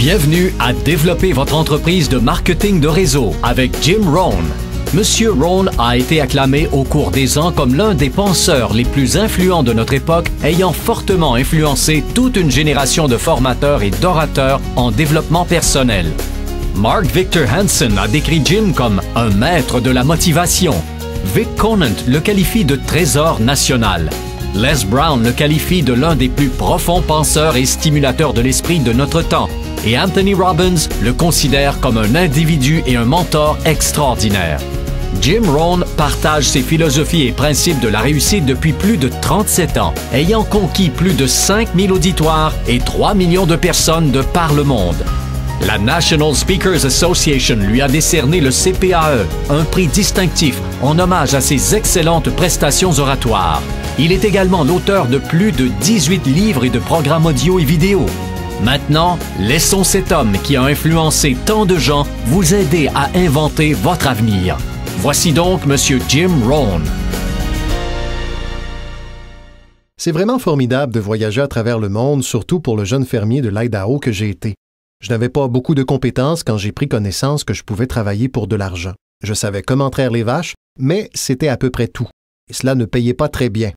Bienvenue à développer votre entreprise de marketing de réseau avec Jim Rohn. Monsieur Rohn a été acclamé au cours des ans comme l'un des penseurs les plus influents de notre époque, ayant fortement influencé toute une génération de formateurs et d'orateurs en développement personnel. Mark Victor Hansen a décrit Jim comme un maître de la motivation. Vic Conant le qualifie de trésor national. Les Brown le qualifie de l'un des plus profonds penseurs et stimulateurs de l'esprit de notre temps. Et Anthony Robbins le considère comme un individu et un mentor extraordinaire. Jim Rohn partage ses philosophies et principes de la réussite depuis plus de 37 ans, ayant conquis plus de 5000 auditoires et 3 millions de personnes de par le monde. La National Speakers Association lui a décerné le CPAE, un prix distinctif en hommage à ses excellentes prestations oratoires. Il est également l'auteur de plus de 18 livres et de programmes audio et vidéo. Maintenant, laissons cet homme qui a influencé tant de gens vous aider à inventer votre avenir. Voici donc Monsieur Jim Rohn. C'est vraiment formidable de voyager à travers le monde, surtout pour le jeune fermier de l'Idaho que j'ai été. Je n'avais pas beaucoup de compétences quand j'ai pris connaissance que je pouvais travailler pour de l'argent. Je savais comment traire les vaches, mais c'était à peu près tout. Et cela ne payait pas très bien.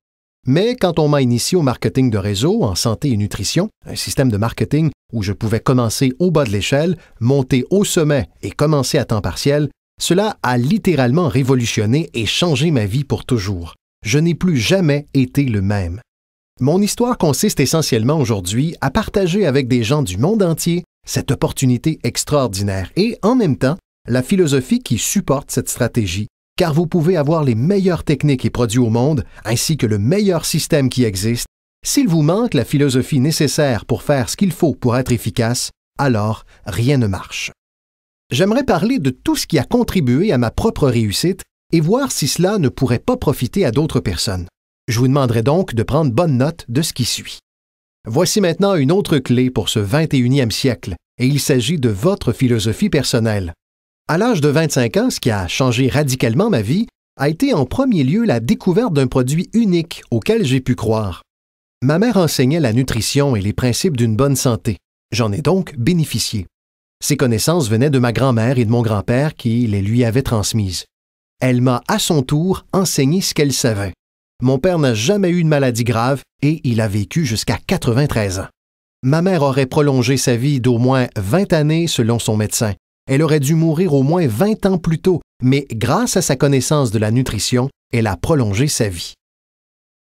Mais quand on m'a initié au marketing de réseau, en santé et nutrition, un système de marketing où je pouvais commencer au bas de l'échelle, monter au sommet et commencer à temps partiel, cela a littéralement révolutionné et changé ma vie pour toujours. Je n'ai plus jamais été le même. Mon histoire consiste essentiellement aujourd'hui à partager avec des gens du monde entier cette opportunité extraordinaire et, en même temps, la philosophie qui supporte cette stratégie, car vous pouvez avoir les meilleures techniques et produits au monde, ainsi que le meilleur système qui existe. S'il vous manque la philosophie nécessaire pour faire ce qu'il faut pour être efficace, alors rien ne marche. J'aimerais parler de tout ce qui a contribué à ma propre réussite et voir si cela ne pourrait pas profiter à d'autres personnes. Je vous demanderai donc de prendre bonne note de ce qui suit. Voici maintenant une autre clé pour ce 21e siècle, et il s'agit de votre philosophie personnelle. À l'âge de 25 ans, ce qui a changé radicalement ma vie a été en premier lieu la découverte d'un produit unique auquel j'ai pu croire. Ma mère enseignait la nutrition et les principes d'une bonne santé. J'en ai donc bénéficié. Ces connaissances venaient de ma grand-mère et de mon grand-père qui les lui avaient transmises. Elle m'a à son tour enseigné ce qu'elle savait. Mon père n'a jamais eu de maladie grave et il a vécu jusqu'à 93 ans. Ma mère aurait prolongé sa vie d'au moins 20 années selon son médecin. Elle aurait dû mourir au moins 20 ans plus tôt, mais grâce à sa connaissance de la nutrition, elle a prolongé sa vie.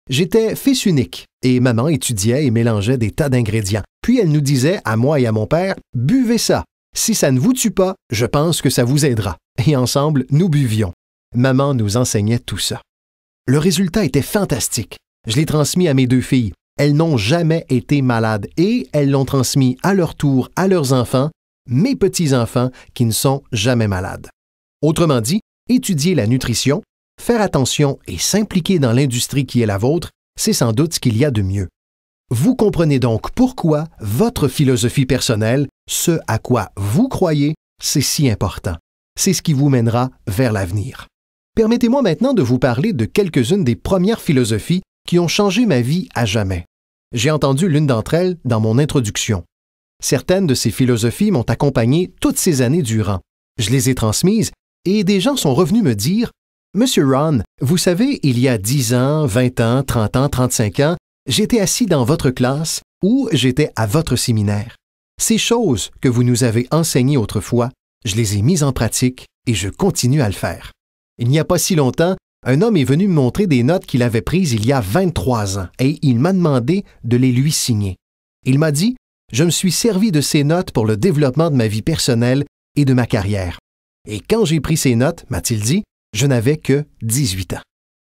J'étais fils unique et maman étudiait et mélangeait des tas d'ingrédients. Puis elle nous disait, à moi et à mon père, « Buvez ça. Si ça ne vous tue pas, je pense que ça vous aidera. » Et ensemble, nous buvions. Maman nous enseignait tout ça. Le résultat était fantastique. Je l'ai transmis à mes 2 filles. Elles n'ont jamais été malades et elles l'ont transmis à leur tour à leurs enfants, mes petits-enfants qui ne sont jamais malades. Autrement dit, étudier la nutrition, faire attention et s'impliquer dans l'industrie qui est la vôtre, c'est sans doute ce qu'il y a de mieux. Vous comprenez donc pourquoi votre philosophie personnelle, ce à quoi vous croyez, c'est si important. C'est ce qui vous mènera vers l'avenir. Permettez-moi maintenant de vous parler de quelques-unes des premières philosophies qui ont changé ma vie à jamais. J'ai entendu l'une d'entre elles dans mon introduction. Certaines de ces philosophies m'ont accompagné toutes ces années durant. Je les ai transmises et des gens sont revenus me dire « Monsieur Rohn, vous savez, il y a 10 ans, 20 ans, 30 ans, 35 ans, j'étais assis dans votre classe ou j'étais à votre séminaire. Ces choses que vous nous avez enseignées autrefois, je les ai mises en pratique et je continue à le faire. » Il n'y a pas si longtemps, un homme est venu me montrer des notes qu'il avait prises il y a 23 ans et il m'a demandé de les lui signer. Il m'a dit « Je me suis servi de ces notes pour le développement de ma vie personnelle et de ma carrière. Et quand j'ai pris ces notes, m'a-t-il dit, je n'avais que 18 ans.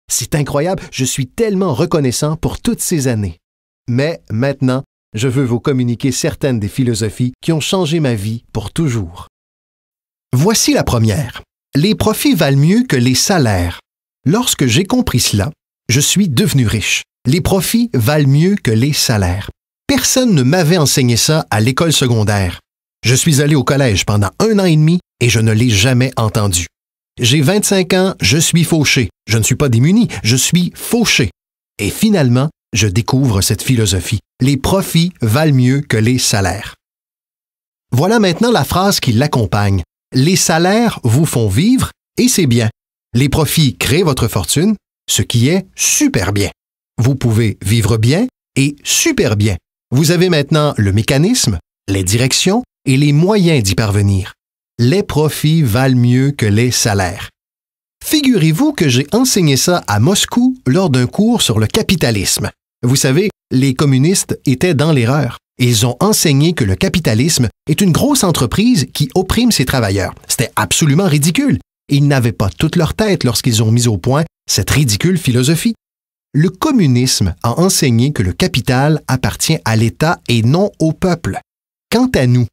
C'est incroyable, je suis tellement reconnaissant pour toutes ces années. Mais maintenant, je veux vous communiquer certaines des philosophies qui ont changé ma vie pour toujours. Voici la première. Les profits valent mieux que les salaires. Lorsque j'ai compris cela, je suis devenu riche. Les profits valent mieux que les salaires. Personne ne m'avait enseigné ça à l'école secondaire. Je suis allé au collège pendant 1 an et demi et je ne l'ai jamais entendu. J'ai 25 ans, je suis fauché. Je ne suis pas démuni, je suis fauché. Et finalement, je découvre cette philosophie. Les profits valent mieux que les salaires. Voilà maintenant la phrase qui l'accompagne. Les salaires vous font vivre et c'est bien. Les profits créent votre fortune, ce qui est super bien. Vous pouvez vivre bien et super bien. Vous avez maintenant le mécanisme, les directions et les moyens d'y parvenir. Les profits valent mieux que les salaires. Figurez-vous que j'ai enseigné ça à Moscou lors d'un cours sur le capitalisme. Vous savez, les communistes étaient dans l'erreur. Ils ont enseigné que le capitalisme est une grosse entreprise qui opprime ses travailleurs. C'était absolument ridicule. Ils n'avaient pas toute leur tête lorsqu'ils ont mis au point cette ridicule philosophie. Le communisme a enseigné que le capital appartient à l'État et non au peuple. Quant à nous,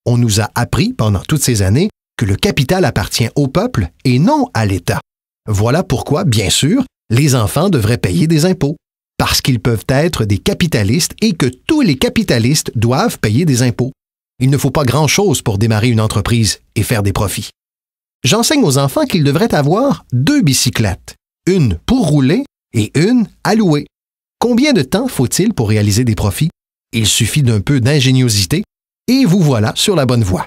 on nous a appris pendant toutes ces années que le capital appartient au peuple et non à l'État. Voilà pourquoi, bien sûr, les enfants devraient payer des impôts, parce qu'ils peuvent être des capitalistes et que tous les capitalistes doivent payer des impôts. Il ne faut pas grand-chose pour démarrer une entreprise et faire des profits. J'enseigne aux enfants qu'ils devraient avoir 2 bicyclettes, une pour rouler et une à louer. Combien de temps faut-il pour réaliser des profits? Il suffit d'un peu d'ingéniosité et vous voilà sur la bonne voie.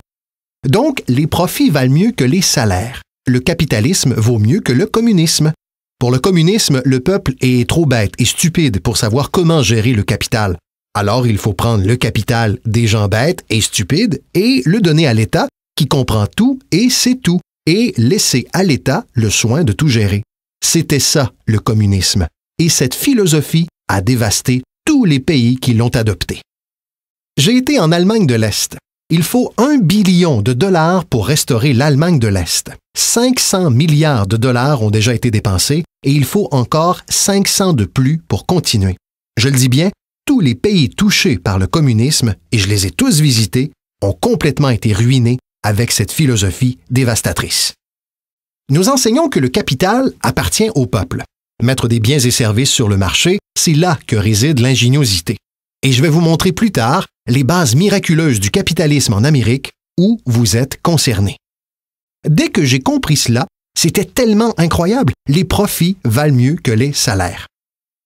Donc, les profits valent mieux que les salaires. Le capitalisme vaut mieux que le communisme. Pour le communisme, le peuple est trop bête et stupide pour savoir comment gérer le capital. Alors, il faut prendre le capital des gens bêtes et stupides et le donner à l'État qui comprend tout et sait tout, et laisser à l'État le soin de tout gérer. C'était ça, le communisme. Et cette philosophie a dévasté tous les pays qui l'ont adoptée. J'ai été en Allemagne de l'Est. Il faut 1 billion de dollars pour restaurer l'Allemagne de l'Est. 500 milliards de dollars ont déjà été dépensés et il faut encore 500 de plus pour continuer. Je le dis bien, tous les pays touchés par le communisme, et je les ai tous visités, ont complètement été ruinés avec cette philosophie dévastatrice. Nous enseignons que le capital appartient au peuple. Mettre des biens et services sur le marché, c'est là que réside l'ingéniosité. Et je vais vous montrer plus tard les bases miraculeuses du capitalisme en Amérique où vous êtes concernés. Dès que j'ai compris cela, c'était tellement incroyable. Les profits valent mieux que les salaires.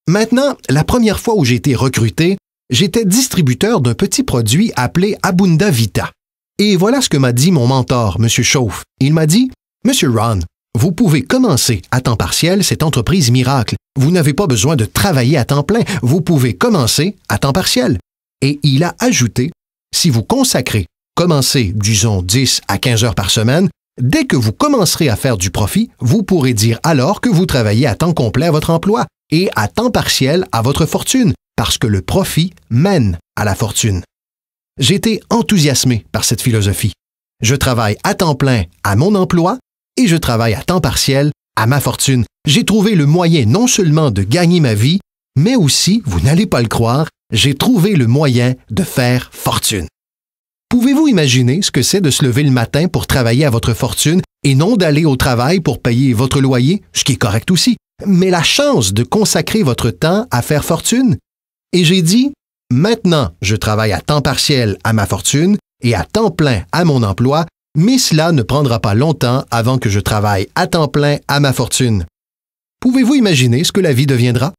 Maintenant, la première fois où j'ai été recruté, j'étais distributeur d'un petit produit appelé Abunda Vita. Et voilà ce que m'a dit mon mentor, M. Chauffe. Il m'a dit « Monsieur Ron, vous pouvez commencer à temps partiel cette entreprise miracle. Vous n'avez pas besoin de travailler à temps plein. Vous pouvez commencer à temps partiel. » Et il a ajouté « Si vous consacrez, commencez, disons, 10 à 15 heures par semaine, dès que vous commencerez à faire du profit, vous pourrez dire alors que vous travaillez à temps complet à votre emploi et à temps partiel à votre fortune, parce que le profit mène à la fortune. » J'ai été enthousiasmé par cette philosophie. Je travaille à temps plein à mon emploi et je travaille à temps partiel à ma fortune. J'ai trouvé le moyen non seulement de gagner ma vie, mais aussi, vous n'allez pas le croire, j'ai trouvé le moyen de faire fortune. Pouvez-vous imaginer ce que c'est de se lever le matin pour travailler à votre fortune et non d'aller au travail pour payer votre loyer, ce qui est correct aussi, mais la chance de consacrer votre temps à faire fortune? Et j'ai dit, maintenant, je travaille à temps partiel à ma fortune et à temps plein à mon emploi, mais cela ne prendra pas longtemps avant que je travaille à temps plein à ma fortune. Pouvez-vous imaginer ce que la vie deviendra?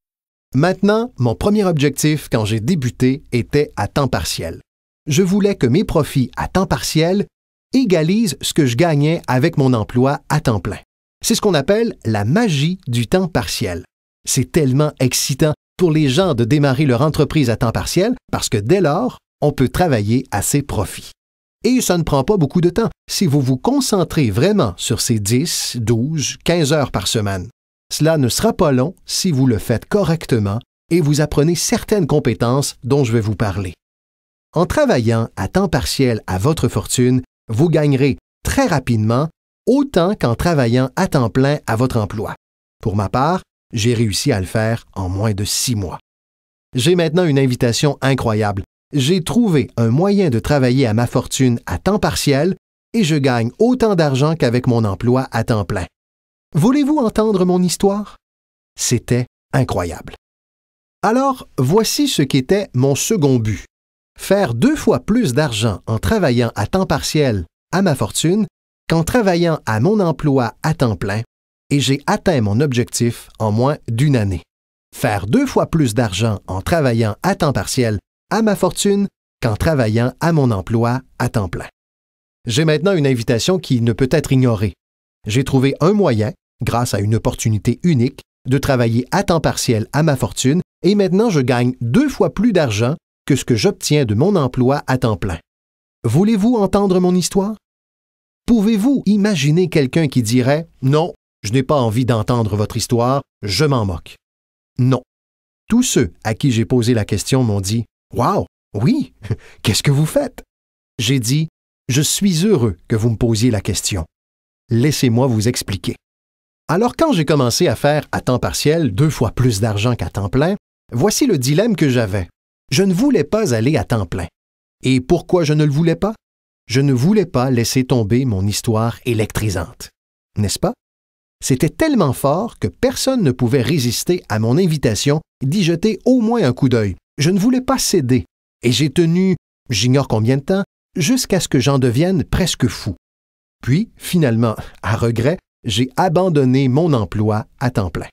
Maintenant, mon premier objectif quand j'ai débuté était à temps partiel. Je voulais que mes profits à temps partiel égalisent ce que je gagnais avec mon emploi à temps plein. C'est ce qu'on appelle la magie du temps partiel. C'est tellement excitant pour les gens de démarrer leur entreprise à temps partiel parce que dès lors, on peut travailler à ses profits. Et ça ne prend pas beaucoup de temps si vous vous concentrez vraiment sur ces 10, 12, 15 heures par semaine. Cela ne sera pas long si vous le faites correctement et vous apprenez certaines compétences dont je vais vous parler. En travaillant à temps partiel à votre fortune, vous gagnerez très rapidement autant qu'en travaillant à temps plein à votre emploi. Pour ma part, j'ai réussi à le faire en moins de 6 mois. J'ai maintenant une invitation incroyable. J'ai trouvé un moyen de travailler à ma fortune à temps partiel et je gagne autant d'argent qu'avec mon emploi à temps plein. Voulez-vous entendre mon histoire? C'était incroyable. Alors, voici ce qu'était mon second but. Faire 2 fois plus d'argent en travaillant à temps partiel à ma fortune qu'en travaillant à mon emploi à temps plein, et j'ai atteint mon objectif en moins d'1 année. Faire 2 fois plus d'argent en travaillant à temps partiel à ma fortune qu'en travaillant à mon emploi à temps plein. J'ai maintenant une invitation qui ne peut être ignorée. J'ai trouvé un moyen, grâce à une opportunité unique, de travailler à temps partiel à ma fortune et maintenant je gagne 2 fois plus d'argent que ce que j'obtiens de mon emploi à temps plein. Voulez-vous entendre mon histoire? Pouvez-vous imaginer quelqu'un qui dirait « Non, je n'ai pas envie d'entendre votre histoire, je m'en moque. » Non. Tous ceux à qui j'ai posé la question m'ont dit « Wow, oui, qu'est-ce que vous faites? » J'ai dit « Je suis heureux que vous me posiez la question. Laissez-moi vous expliquer. » Alors quand j'ai commencé à faire à temps partiel 2 fois plus d'argent qu'à temps plein, voici le dilemme que j'avais. Je ne voulais pas aller à temps plein. Et pourquoi je ne le voulais pas? Je ne voulais pas laisser tomber mon histoire électrisante. N'est-ce pas? C'était tellement fort que personne ne pouvait résister à mon invitation d'y jeter au moins un coup d'œil. Je ne voulais pas céder. Et j'ai tenu, j'ignore combien de temps, jusqu'à ce que j'en devienne presque fou. Puis, finalement, à regret, j'ai abandonné mon emploi à temps plein.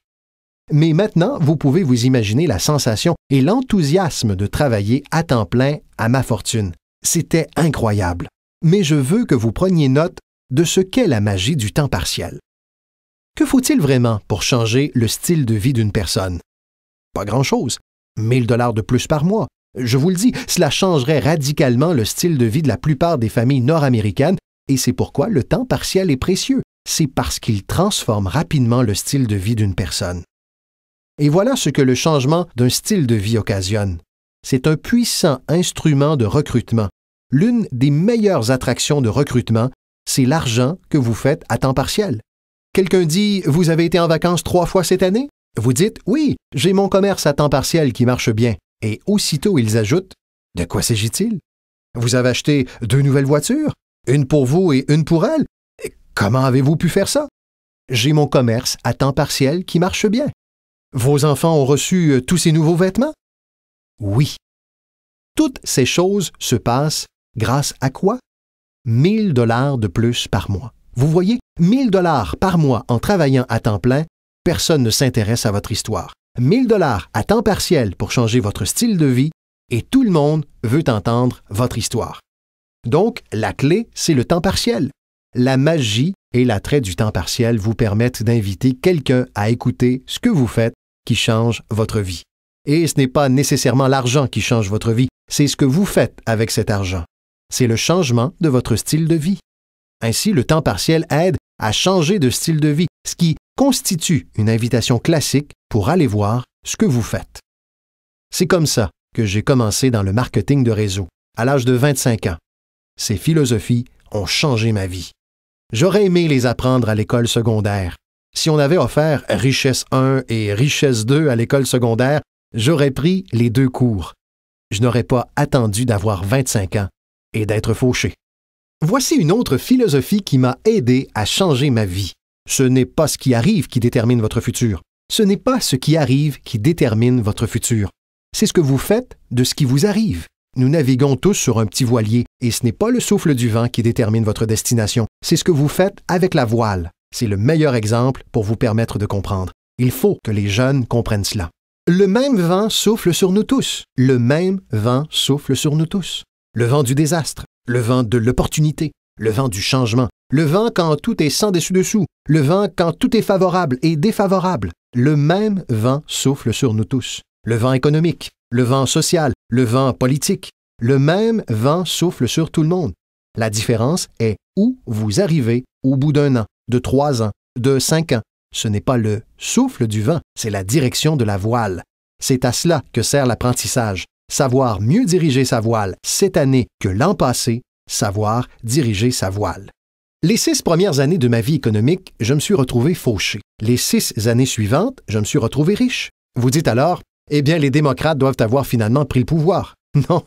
Mais maintenant, vous pouvez vous imaginer la sensation et l'enthousiasme de travailler à temps plein à ma fortune. C'était incroyable. Mais je veux que vous preniez note de ce qu'est la magie du temps partiel. Que faut-il vraiment pour changer le style de vie d'une personne? Pas grand-chose. 1 000 $ de plus par mois. Je vous le dis, cela changerait radicalement le style de vie de la plupart des familles nord-américaines et c'est pourquoi le temps partiel est précieux. C'est parce qu'il transforme rapidement le style de vie d'une personne. Et voilà ce que le changement d'un style de vie occasionne. C'est un puissant instrument de recrutement. L'une des meilleures attractions de recrutement, c'est l'argent que vous faites à temps partiel. Quelqu'un dit « Vous avez été en vacances 3 fois cette année? » Vous dites « Oui, j'ai mon commerce à temps partiel qui marche bien. » Et aussitôt ils ajoutent « De quoi s'agit-il? Vous avez acheté 2 nouvelles voitures? Une pour vous et une pour elle? Comment avez-vous pu faire ça? J'ai mon commerce à temps partiel qui marche bien. Vos enfants ont reçu tous ces nouveaux vêtements? Oui. Toutes ces choses se passent grâce à quoi? 1 000 $ de plus par mois. Vous voyez, 1 000 $ par mois en travaillant à temps plein, personne ne s'intéresse à votre histoire. 1 000 $ à temps partiel pour changer votre style de vie et tout le monde veut entendre votre histoire. Donc, la clé, c'est le temps partiel. La magie et l'attrait du temps partiel vous permettent d'inviter quelqu'un à écouter ce que vous faites qui change votre vie. Et ce n'est pas nécessairement l'argent qui change votre vie, c'est ce que vous faites avec cet argent. C'est le changement de votre style de vie. Ainsi, le temps partiel aide à changer de style de vie, ce qui constitue une invitation classique pour aller voir ce que vous faites. C'est comme ça que j'ai commencé dans le marketing de réseau, à l'âge de 25 ans. Ces philosophies ont changé ma vie. J'aurais aimé les apprendre à l'école secondaire. Si on avait offert Richesse 1 et Richesse 2 à l'école secondaire, j'aurais pris les 2 cours. Je n'aurais pas attendu d'avoir 25 ans et d'être fauché. Voici une autre philosophie qui m'a aidé à changer ma vie. Ce n'est pas ce qui arrive qui détermine votre futur. Ce n'est pas ce qui arrive qui détermine votre futur. C'est ce que vous faites de ce qui vous arrive. Nous naviguons tous sur un petit voilier et ce n'est pas le souffle du vent qui détermine votre destination. C'est ce que vous faites avec la voile. C'est le meilleur exemple pour vous permettre de comprendre. Il faut que les jeunes comprennent cela. Le même vent souffle sur nous tous. Le même vent souffle sur nous tous. Le vent du désastre, le vent de l'opportunité, le vent du changement, le vent quand tout est sans dessus-dessous, le vent quand tout est favorable et défavorable. Le même vent souffle sur nous tous. Le vent économique, le vent social, le vent politique. Le même vent souffle sur tout le monde. La différence est où vous arrivez au bout d'1 an, de 3 ans, de 5 ans. Ce n'est pas le souffle du vent, c'est la direction de la voile. C'est à cela que sert l'apprentissage. Savoir mieux diriger sa voile cette année que l'an passé, savoir diriger sa voile. Les 6 premières années de ma vie économique, je me suis retrouvé fauché. Les 6 années suivantes, je me suis retrouvé riche. Vous dites alors, eh bien, les démocrates doivent avoir finalement pris le pouvoir. Non,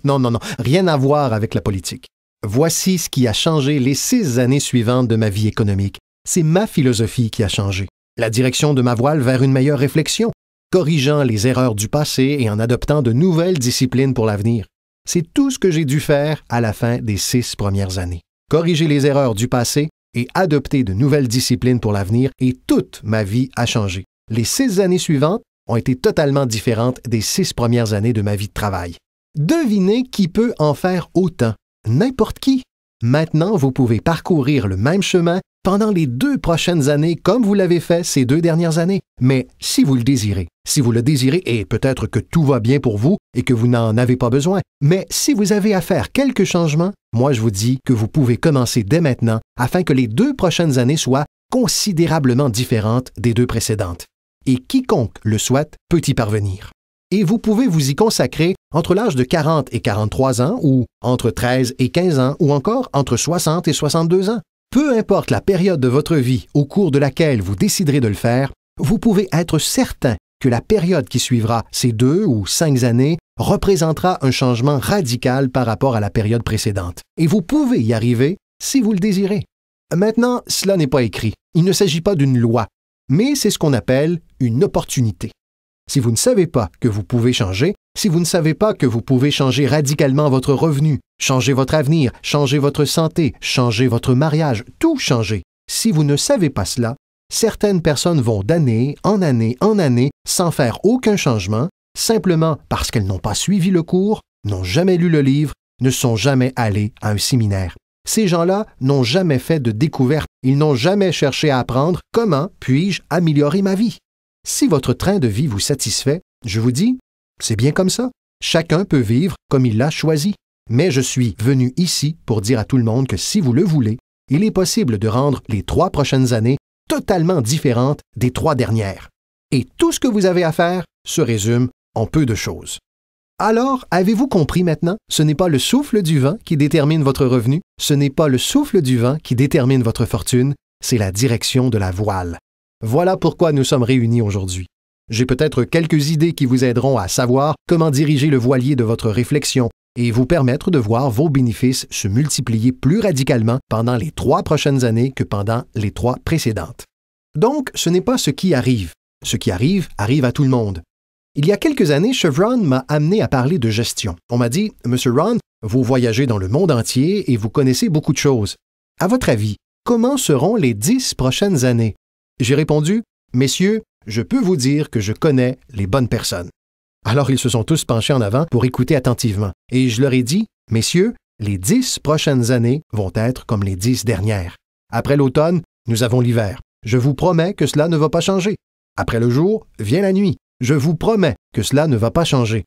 rien à voir avec la politique. Voici ce qui a changé les 6 années suivantes de ma vie économique. C'est ma philosophie qui a changé. La direction de ma voile vers une meilleure réflexion, corrigeant les erreurs du passé et en adoptant de nouvelles disciplines pour l'avenir. C'est tout ce que j'ai dû faire à la fin des 6 premières années. Corriger les erreurs du passé et adopter de nouvelles disciplines pour l'avenir et toute ma vie a changé. Les 6 années suivantes ont été totalement différentes des 6 premières années de ma vie de travail. Devinez qui peut en faire autant? N'importe qui. Maintenant, vous pouvez parcourir le même chemin pendant les 2 prochaines années comme vous l'avez fait ces 2 dernières années. Mais si vous le désirez, et peut-être que tout va bien pour vous et que vous n'en avez pas besoin, mais si vous avez à faire quelques changements, moi je vous dis que vous pouvez commencer dès maintenant afin que les 2 prochaines années soient considérablement différentes des 2 précédentes. Et quiconque le souhaite peut y parvenir. Et vous pouvez vous y consacrer entre l'âge de 40 et 43 ans, ou entre 13 et 15 ans, ou encore entre 60 et 62 ans. Peu importe la période de votre vie au cours de laquelle vous déciderez de le faire, vous pouvez être certain que la période qui suivra ces 2 ou 5 années représentera un changement radical par rapport à la période précédente. Et vous pouvez y arriver si vous le désirez. Maintenant, cela n'est pas écrit. Il ne s'agit pas d'une loi, mais c'est ce qu'on appelle une opportunité. Si vous ne savez pas que vous pouvez changer, si vous ne savez pas que vous pouvez changer radicalement votre revenu, changer votre avenir, changer votre santé, changer votre mariage, tout changer, si vous ne savez pas cela, certaines personnes vont d'année en année sans faire aucun changement, simplement parce qu'elles n'ont pas suivi le cours, n'ont jamais lu le livre, ne sont jamais allées à un séminaire. Ces gens-là n'ont jamais fait de découverte, ils n'ont jamais cherché à apprendre comment puis-je améliorer ma vie. Si votre train de vie vous satisfait, je vous dis, c'est bien comme ça. Chacun peut vivre comme il l'a choisi. Mais je suis venu ici pour dire à tout le monde que si vous le voulez, il est possible de rendre les 3 prochaines années totalement différentes des 3 dernières. Et tout ce que vous avez à faire se résume en peu de choses. Alors, avez-vous compris maintenant? Ce n'est pas le souffle du vent qui détermine votre revenu, ce n'est pas le souffle du vent qui détermine votre fortune, c'est la direction de la voile. Voilà pourquoi nous sommes réunis aujourd'hui. J'ai peut-être quelques idées qui vous aideront à savoir comment diriger le voilier de votre réflexion et vous permettre de voir vos bénéfices se multiplier plus radicalement pendant les 3 prochaines années que pendant les 3 précédentes. Donc, ce n'est pas ce qui arrive. Ce qui arrive, arrive à tout le monde. Il y a quelques années, Chevron m'a amené à parler de gestion. On m'a dit « Monsieur Ron, vous voyagez dans le monde entier et vous connaissez beaucoup de choses. À votre avis, comment seront les 10 prochaines années? » J'ai répondu « Messieurs, je peux vous dire que je connais les bonnes personnes. » Alors ils se sont tous penchés en avant pour écouter attentivement. Et je leur ai dit « Messieurs, les 10 prochaines années vont être comme les 10 dernières. Après l'automne, nous avons l'hiver. Je vous promets que cela ne va pas changer. Après le jour, vient la nuit. Je vous promets que cela ne va pas changer. »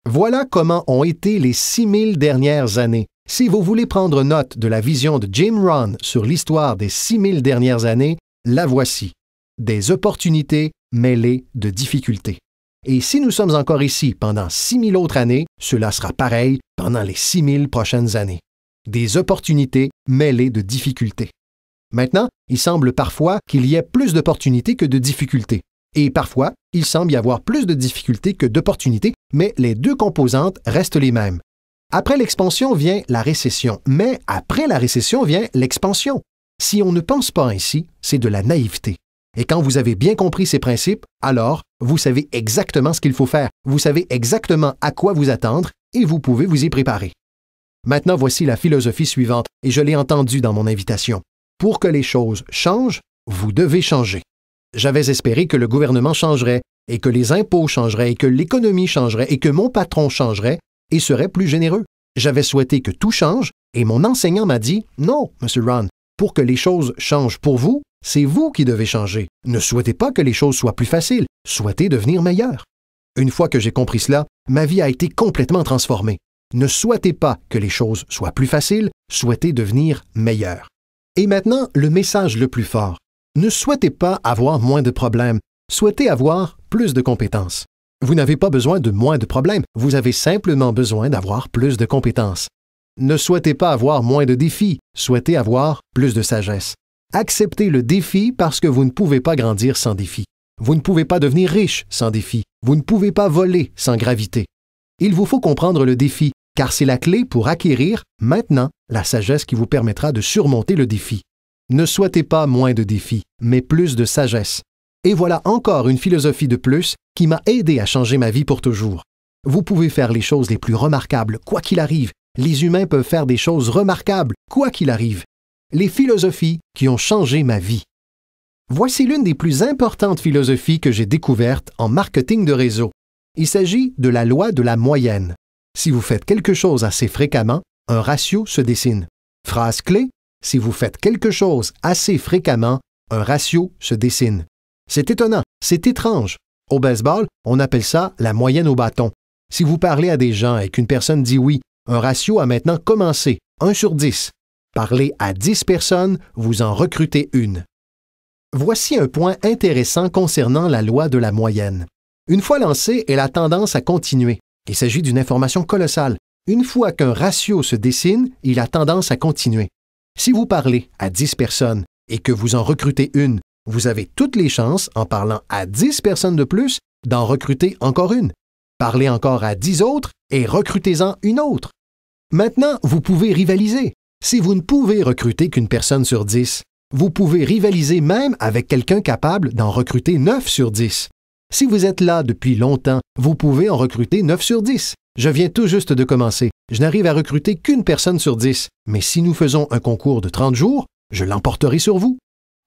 Voilà comment ont été les 6000 dernières années. Si vous voulez prendre note de la vision de Jim Rohn sur l'histoire des 6000 dernières années, la voici. Des opportunités mêlées de difficultés. Et si nous sommes encore ici pendant 6000 autres années, cela sera pareil pendant les 6000 prochaines années. Des opportunités mêlées de difficultés. Maintenant, il semble parfois qu'il y ait plus d'opportunités que de difficultés. Et parfois, il semble y avoir plus de difficultés que d'opportunités, mais les 2 composantes restent les mêmes. Après l'expansion vient la récession, mais après la récession vient l'expansion. Si on ne pense pas ainsi, c'est de la naïveté. Et quand vous avez bien compris ces principes, alors vous savez exactement ce qu'il faut faire, vous savez exactement à quoi vous attendre et vous pouvez vous y préparer. Maintenant, voici la philosophie suivante, et je l'ai entendue dans mon invitation. Pour que les choses changent, vous devez changer. J'avais espéré que le gouvernement changerait, et que les impôts changeraient, et que l'économie changerait, et que mon patron changerait et serait plus généreux. J'avais souhaité que tout change, et mon enseignant m'a dit « Non, M. Ron, pour que les choses changent pour vous, c'est vous qui devez changer. Ne souhaitez pas que les choses soient plus faciles, souhaitez devenir meilleur. » Une fois que j'ai compris cela, ma vie a été complètement transformée. Ne souhaitez pas que les choses soient plus faciles, souhaitez devenir meilleur. Et maintenant, le message le plus fort. Ne souhaitez pas avoir moins de problèmes, souhaitez avoir plus de compétences. Vous n'avez pas besoin de moins de problèmes, vous avez simplement besoin d'avoir plus de compétences. Ne souhaitez pas avoir moins de défis, souhaitez avoir plus de sagesse. Acceptez le défi parce que vous ne pouvez pas grandir sans défi. Vous ne pouvez pas devenir riche sans défi. Vous ne pouvez pas voler sans gravité. Il vous faut comprendre le défi, car c'est la clé pour acquérir, maintenant, la sagesse qui vous permettra de surmonter le défi. Ne souhaitez pas moins de défis, mais plus de sagesse. Et voilà encore une philosophie de plus qui m'a aidé à changer ma vie pour toujours. Vous pouvez faire les choses les plus remarquables, quoi qu'il arrive. Les humains peuvent faire des choses remarquables, quoi qu'il arrive. Les philosophies qui ont changé ma vie. Voici l'une des plus importantes philosophies que j'ai découvertes en marketing de réseau. Il s'agit de la loi de la moyenne. Si vous faites quelque chose assez fréquemment, un ratio se dessine. Phrase clé, si vous faites quelque chose assez fréquemment, un ratio se dessine. C'est étonnant, c'est étrange. Au baseball, on appelle ça la moyenne au bâton. Si vous parlez à des gens et qu'une personne dit oui, un ratio a maintenant commencé, 1/10. Parlez à 10 personnes, vous en recrutez une. Voici un point intéressant concernant la loi de la moyenne. Une fois lancée, elle a tendance à continuer. Il s'agit d'une information colossale. Une fois qu'un ratio se dessine, il a tendance à continuer. Si vous parlez à 10 personnes et que vous en recrutez une, vous avez toutes les chances, en parlant à 10 personnes de plus, d'en recruter encore une. Parlez encore à 10 autres et recrutez-en une autre. Maintenant, vous pouvez rivaliser. Si vous ne pouvez recruter qu'une personne sur 10, vous pouvez rivaliser même avec quelqu'un capable d'en recruter 9 sur 10. Si vous êtes là depuis longtemps, vous pouvez en recruter 9 sur 10. Je viens tout juste de commencer. Je n'arrive à recruter qu'une personne sur 10. Mais si nous faisons un concours de 30 jours, je l'emporterai sur vous.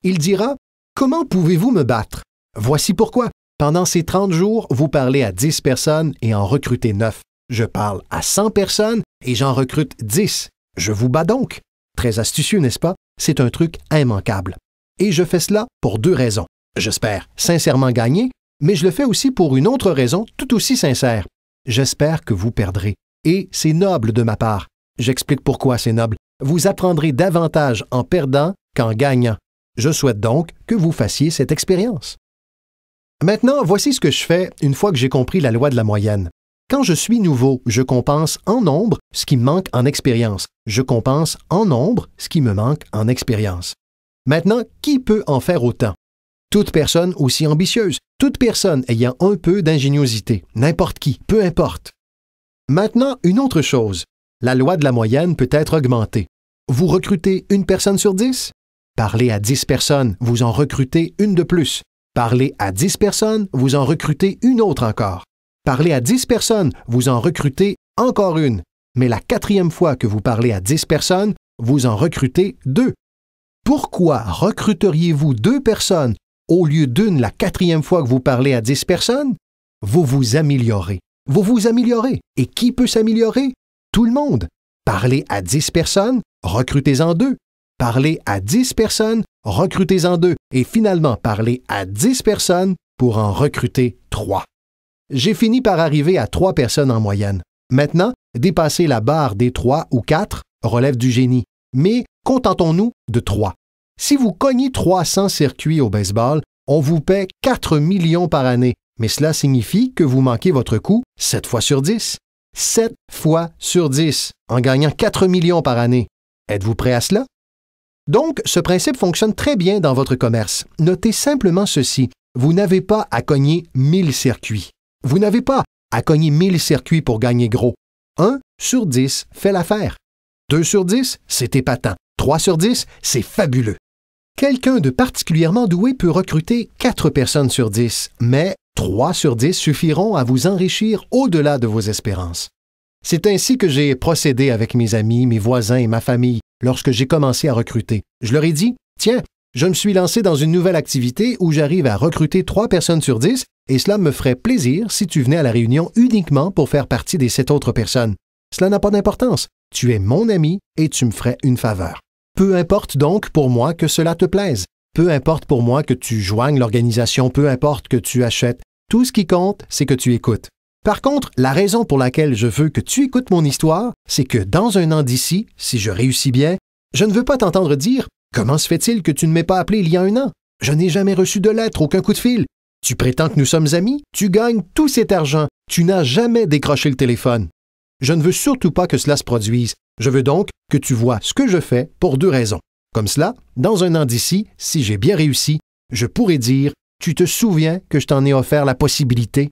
Il dira « Comment pouvez-vous me battre? » Voici pourquoi. Pendant ces 30 jours, vous parlez à 10 personnes et en recrutez 9. Je parle à 100 personnes et j'en recrute 10. Je vous bats donc. Très astucieux, n'est-ce pas? C'est un truc immanquable. Et je fais cela pour 2 raisons. J'espère sincèrement gagner, mais je le fais aussi pour une autre raison tout aussi sincère. J'espère que vous perdrez. Et c'est noble de ma part. J'explique pourquoi c'est noble. Vous apprendrez davantage en perdant qu'en gagnant. Je souhaite donc que vous fassiez cette expérience. Maintenant, voici ce que je fais une fois que j'ai compris la loi de la moyenne. Quand je suis nouveau, je compense en nombre ce qui me manque en expérience. Je compense en nombre ce qui me manque en expérience. Maintenant, qui peut en faire autant? Toute personne aussi ambitieuse, toute personne ayant un peu d'ingéniosité, n'importe qui, peu importe. Maintenant, une autre chose. La loi de la moyenne peut être augmentée. Vous recrutez une personne sur 10? Parlez à 10 personnes, vous en recrutez une de plus. Parlez à 10 personnes, vous en recrutez une autre encore. Parlez à 10 personnes, vous en recrutez encore une. Mais la 4e fois que vous parlez à 10 personnes, vous en recrutez 2. Pourquoi recruteriez-vous 2 personnes au lieu d'une la 4e fois que vous parlez à 10 personnes? Vous vous améliorez. Vous vous améliorez. Et qui peut s'améliorer? Tout le monde. Parlez à 10 personnes, recrutez-en 2. Parlez à 10 personnes, recrutez-en 2. Et finalement, parlez à 10 personnes pour en recruter 3. J'ai fini par arriver à 3 personnes en moyenne. Maintenant, dépasser la barre des 3 ou 4 relève du génie. Mais contentons-nous de 3. Si vous cognez 300 circuits au baseball, on vous paie 4 millions par année. Mais cela signifie que vous manquez votre coup 7 fois sur 10. 7 fois sur 10, en gagnant 4 millions par année. Êtes-vous prêt à cela? Donc, ce principe fonctionne très bien dans votre commerce. Notez simplement ceci. Vous n'avez pas à cogner 1000 circuits. Vous n'avez pas à cogner 1000 circuits pour gagner gros. 1 sur 10 fait l'affaire. 2 sur 10, c'est épatant. 3 sur 10, c'est fabuleux. Quelqu'un de particulièrement doué peut recruter 4 personnes sur 10, mais 3 sur 10 suffiront à vous enrichir au-delà de vos espérances. C'est ainsi que j'ai procédé avec mes amis, mes voisins et ma famille lorsque j'ai commencé à recruter. Je leur ai dit, tiens, je me suis lancé dans une nouvelle activité où j'arrive à recruter 3 personnes sur 10 et cela me ferait plaisir si tu venais à la réunion uniquement pour faire partie des 7 autres personnes. Cela n'a pas d'importance. Tu es mon ami et tu me ferais une faveur. Peu importe donc pour moi que cela te plaise. Peu importe pour moi que tu joignes l'organisation, peu importe que tu achètes. Tout ce qui compte, c'est que tu écoutes. Par contre, la raison pour laquelle je veux que tu écoutes mon histoire, c'est que dans un an d'ici, si je réussis bien, je ne veux pas t'entendre dire « Comment se fait-il que tu ne m'aies pas appelé il y a un an? Je n'ai jamais reçu de lettre, aucun coup de fil. Tu prétends que nous sommes amis? Tu gagnes tout cet argent. Tu n'as jamais décroché le téléphone. » Je ne veux surtout pas que cela se produise. Je veux donc que tu vois ce que je fais pour 2 raisons. Comme cela, dans un an d'ici, si j'ai bien réussi, je pourrais dire « Tu te souviens que je t'en ai offert la possibilité? »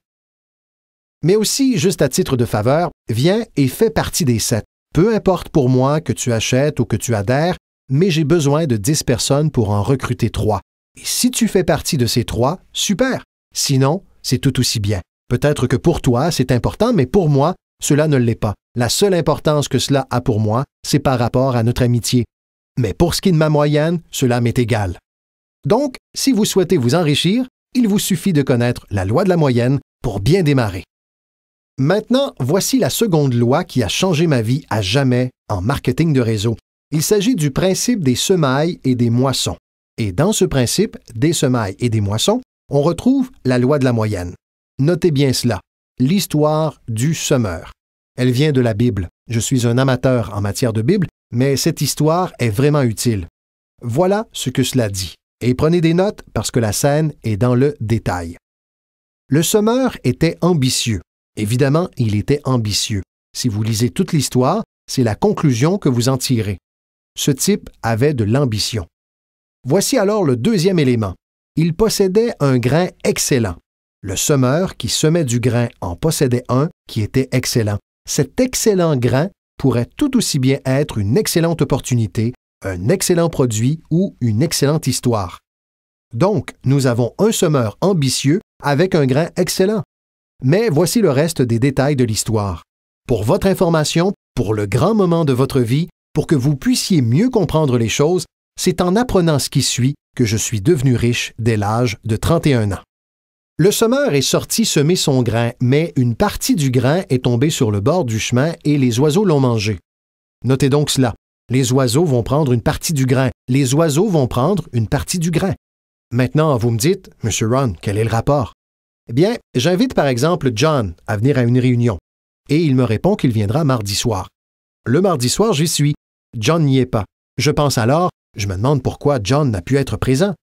Mais aussi, juste à titre de faveur, viens et fais partie des 7. Peu importe pour moi que tu achètes ou que tu adhères, mais j'ai besoin de 10 personnes pour en recruter 3. Et si tu fais partie de ces 3, super. Sinon, c'est tout aussi bien. Peut-être que pour toi, c'est important, mais pour moi, cela ne l'est pas. La seule importance que cela a pour moi, c'est par rapport à notre amitié. Mais pour ce qui est de ma moyenne, cela m'est égal. Donc, si vous souhaitez vous enrichir, il vous suffit de connaître la loi de la moyenne pour bien démarrer. Maintenant, voici la seconde loi qui a changé ma vie à jamais en marketing de réseau. Il s'agit du principe des semailles et des moissons. Et dans ce principe des semailles et des moissons, on retrouve la loi de la moyenne. Notez bien cela, l'histoire du semeur. Elle vient de la Bible. Je suis un amateur en matière de Bible, mais cette histoire est vraiment utile. Voilà ce que cela dit. Et prenez des notes parce que la scène est dans le détail. Le semeur était ambitieux. Évidemment, il était ambitieux. Si vous lisez toute l'histoire, c'est la conclusion que vous en tirez. Ce type avait de l'ambition. Voici alors le deuxième élément. Il possédait un grain excellent. Le semeur qui semait du grain en possédait un qui était excellent. Cet excellent grain pourrait tout aussi bien être une excellente opportunité, un excellent produit ou une excellente histoire. Donc, nous avons un semeur ambitieux avec un grain excellent. Mais voici le reste des détails de l'histoire. Pour votre information, pour le grand moment de votre vie, pour que vous puissiez mieux comprendre les choses, c'est en apprenant ce qui suit que je suis devenu riche dès l'âge de 31 ans. Le semeur est sorti semer son grain, mais une partie du grain est tombée sur le bord du chemin et les oiseaux l'ont mangé. Notez donc cela. Les oiseaux vont prendre une partie du grain. Les oiseaux vont prendre une partie du grain. Maintenant, vous me dites, « Monsieur Ron, quel est le rapport? » Eh bien, j'invite par exemple John à venir à une réunion et il me répond qu'il viendra mardi soir. Le mardi soir, j'y suis. John n'y est pas. Je pense alors, je me demande pourquoi John n'a pu être présent.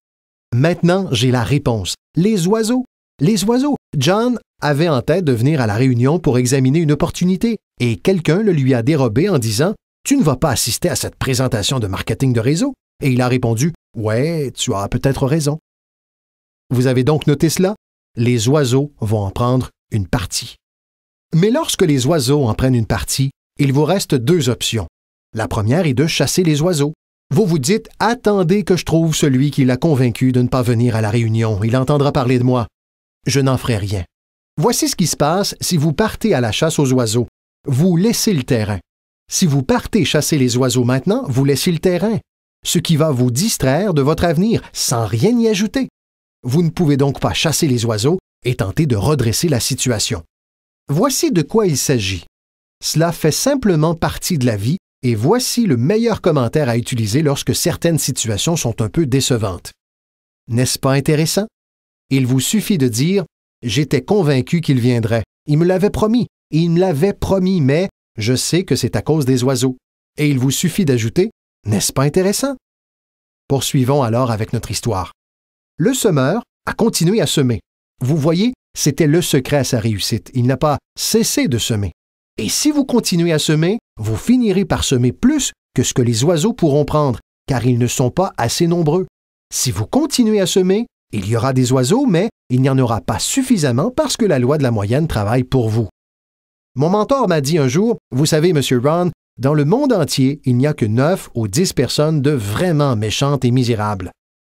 Maintenant, j'ai la réponse. Les oiseaux. Les oiseaux. John avait en tête de venir à la réunion pour examiner une opportunité et quelqu'un le lui a dérobé en disant « Tu ne vas pas assister à cette présentation de marketing de réseau? » Et il a répondu « Ouais, tu as peut-être raison. » Vous avez donc noté cela? Les oiseaux vont en prendre une partie. Mais lorsque les oiseaux en prennent une partie, il vous reste deux options. La première est de chasser les oiseaux. Vous vous dites « Attendez que je trouve celui qui l'a convaincu de ne pas venir à la réunion. Il entendra parler de moi. » Je n'en ferai rien. Voici ce qui se passe si vous partez à la chasse aux oiseaux. Vous laissez le terrain. Si vous partez chasser les oiseaux maintenant, vous laissez le terrain, ce qui va vous distraire de votre avenir sans rien y ajouter. Vous ne pouvez donc pas chasser les oiseaux et tenter de redresser la situation. Voici de quoi il s'agit. Cela fait simplement partie de la vie et voici le meilleur commentaire à utiliser lorsque certaines situations sont un peu décevantes. N'est-ce pas intéressant? Il vous suffit de dire « J'étais convaincu qu'il viendrait. Il me l'avait promis. Il me l'avait promis, mais je sais que c'est à cause des oiseaux. » Et il vous suffit d'ajouter « N'est-ce pas intéressant? » Poursuivons alors avec notre histoire. Le semeur a continué à semer. Vous voyez, c'était le secret à sa réussite. Il n'a pas cessé de semer. Et si vous continuez à semer, vous finirez par semer plus que ce que les oiseaux pourront prendre, car ils ne sont pas assez nombreux. Si vous continuez à semer, il y aura des oiseaux, mais il n'y en aura pas suffisamment parce que la loi de la moyenne travaille pour vous. Mon mentor m'a dit un jour, « Vous savez, Monsieur Ron, dans le monde entier, il n'y a que 9 ou 10 personnes de vraiment méchantes et misérables.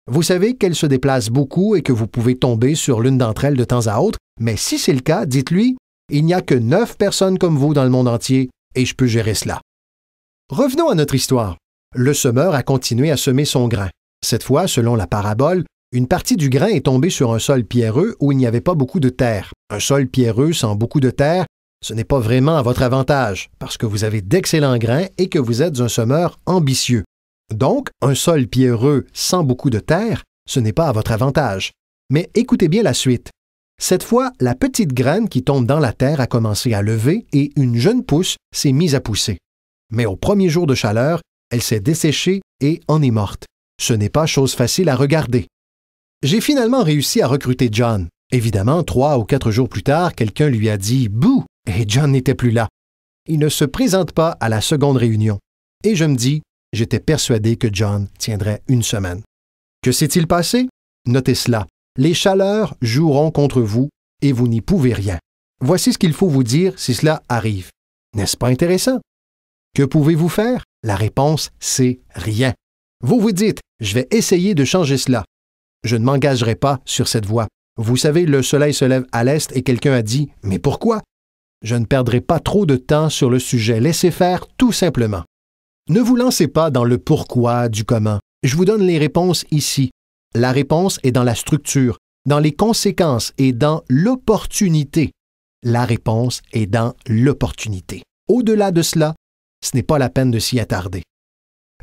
Vous savez qu'elles se déplacent beaucoup et que vous pouvez tomber sur l'une d'entre elles de temps à autre, mais si c'est le cas, dites-lui, il n'y a que 9 personnes comme vous dans le monde entier et je peux gérer cela. » Revenons à notre histoire. Le semeur a continué à semer son grain. Cette fois, selon la parabole, une partie du grain est tombée sur un sol pierreux où il n'y avait pas beaucoup de terre. Un sol pierreux sans beaucoup de terre, ce n'est pas vraiment à votre avantage, parce que vous avez d'excellents grains et que vous êtes un semeur ambitieux. Donc, un sol pierreux sans beaucoup de terre, ce n'est pas à votre avantage. Mais écoutez bien la suite. Cette fois, la petite graine qui tombe dans la terre a commencé à lever et une jeune pousse s'est mise à pousser. Mais au premier jour de chaleur, elle s'est desséchée et en est morte. Ce n'est pas chose facile à regarder. J'ai finalement réussi à recruter John. Évidemment, 3 ou 4 jours plus tard, quelqu'un lui a dit « Bouh !» et John n'était plus là. Il ne se présente pas à la seconde réunion. Et je me dis, j'étais persuadé que John tiendrait une semaine. Que s'est-il passé? Notez cela. Les chaleurs joueront contre vous et vous n'y pouvez rien. Voici ce qu'il faut vous dire si cela arrive. N'est-ce pas intéressant? Que pouvez-vous faire? La réponse, c'est rien. Vous vous dites, je vais essayer de changer cela. Je ne m'engagerai pas sur cette voie. Vous savez, le soleil se lève à l'est et quelqu'un a dit « Mais pourquoi ?» Je ne perdrai pas trop de temps sur le sujet. Laissez faire tout simplement. Ne vous lancez pas dans le pourquoi du comment. Je vous donne les réponses ici. La réponse est dans la structure, dans les conséquences et dans l'opportunité. La réponse est dans l'opportunité. Au-delà de cela, ce n'est pas la peine de s'y attarder.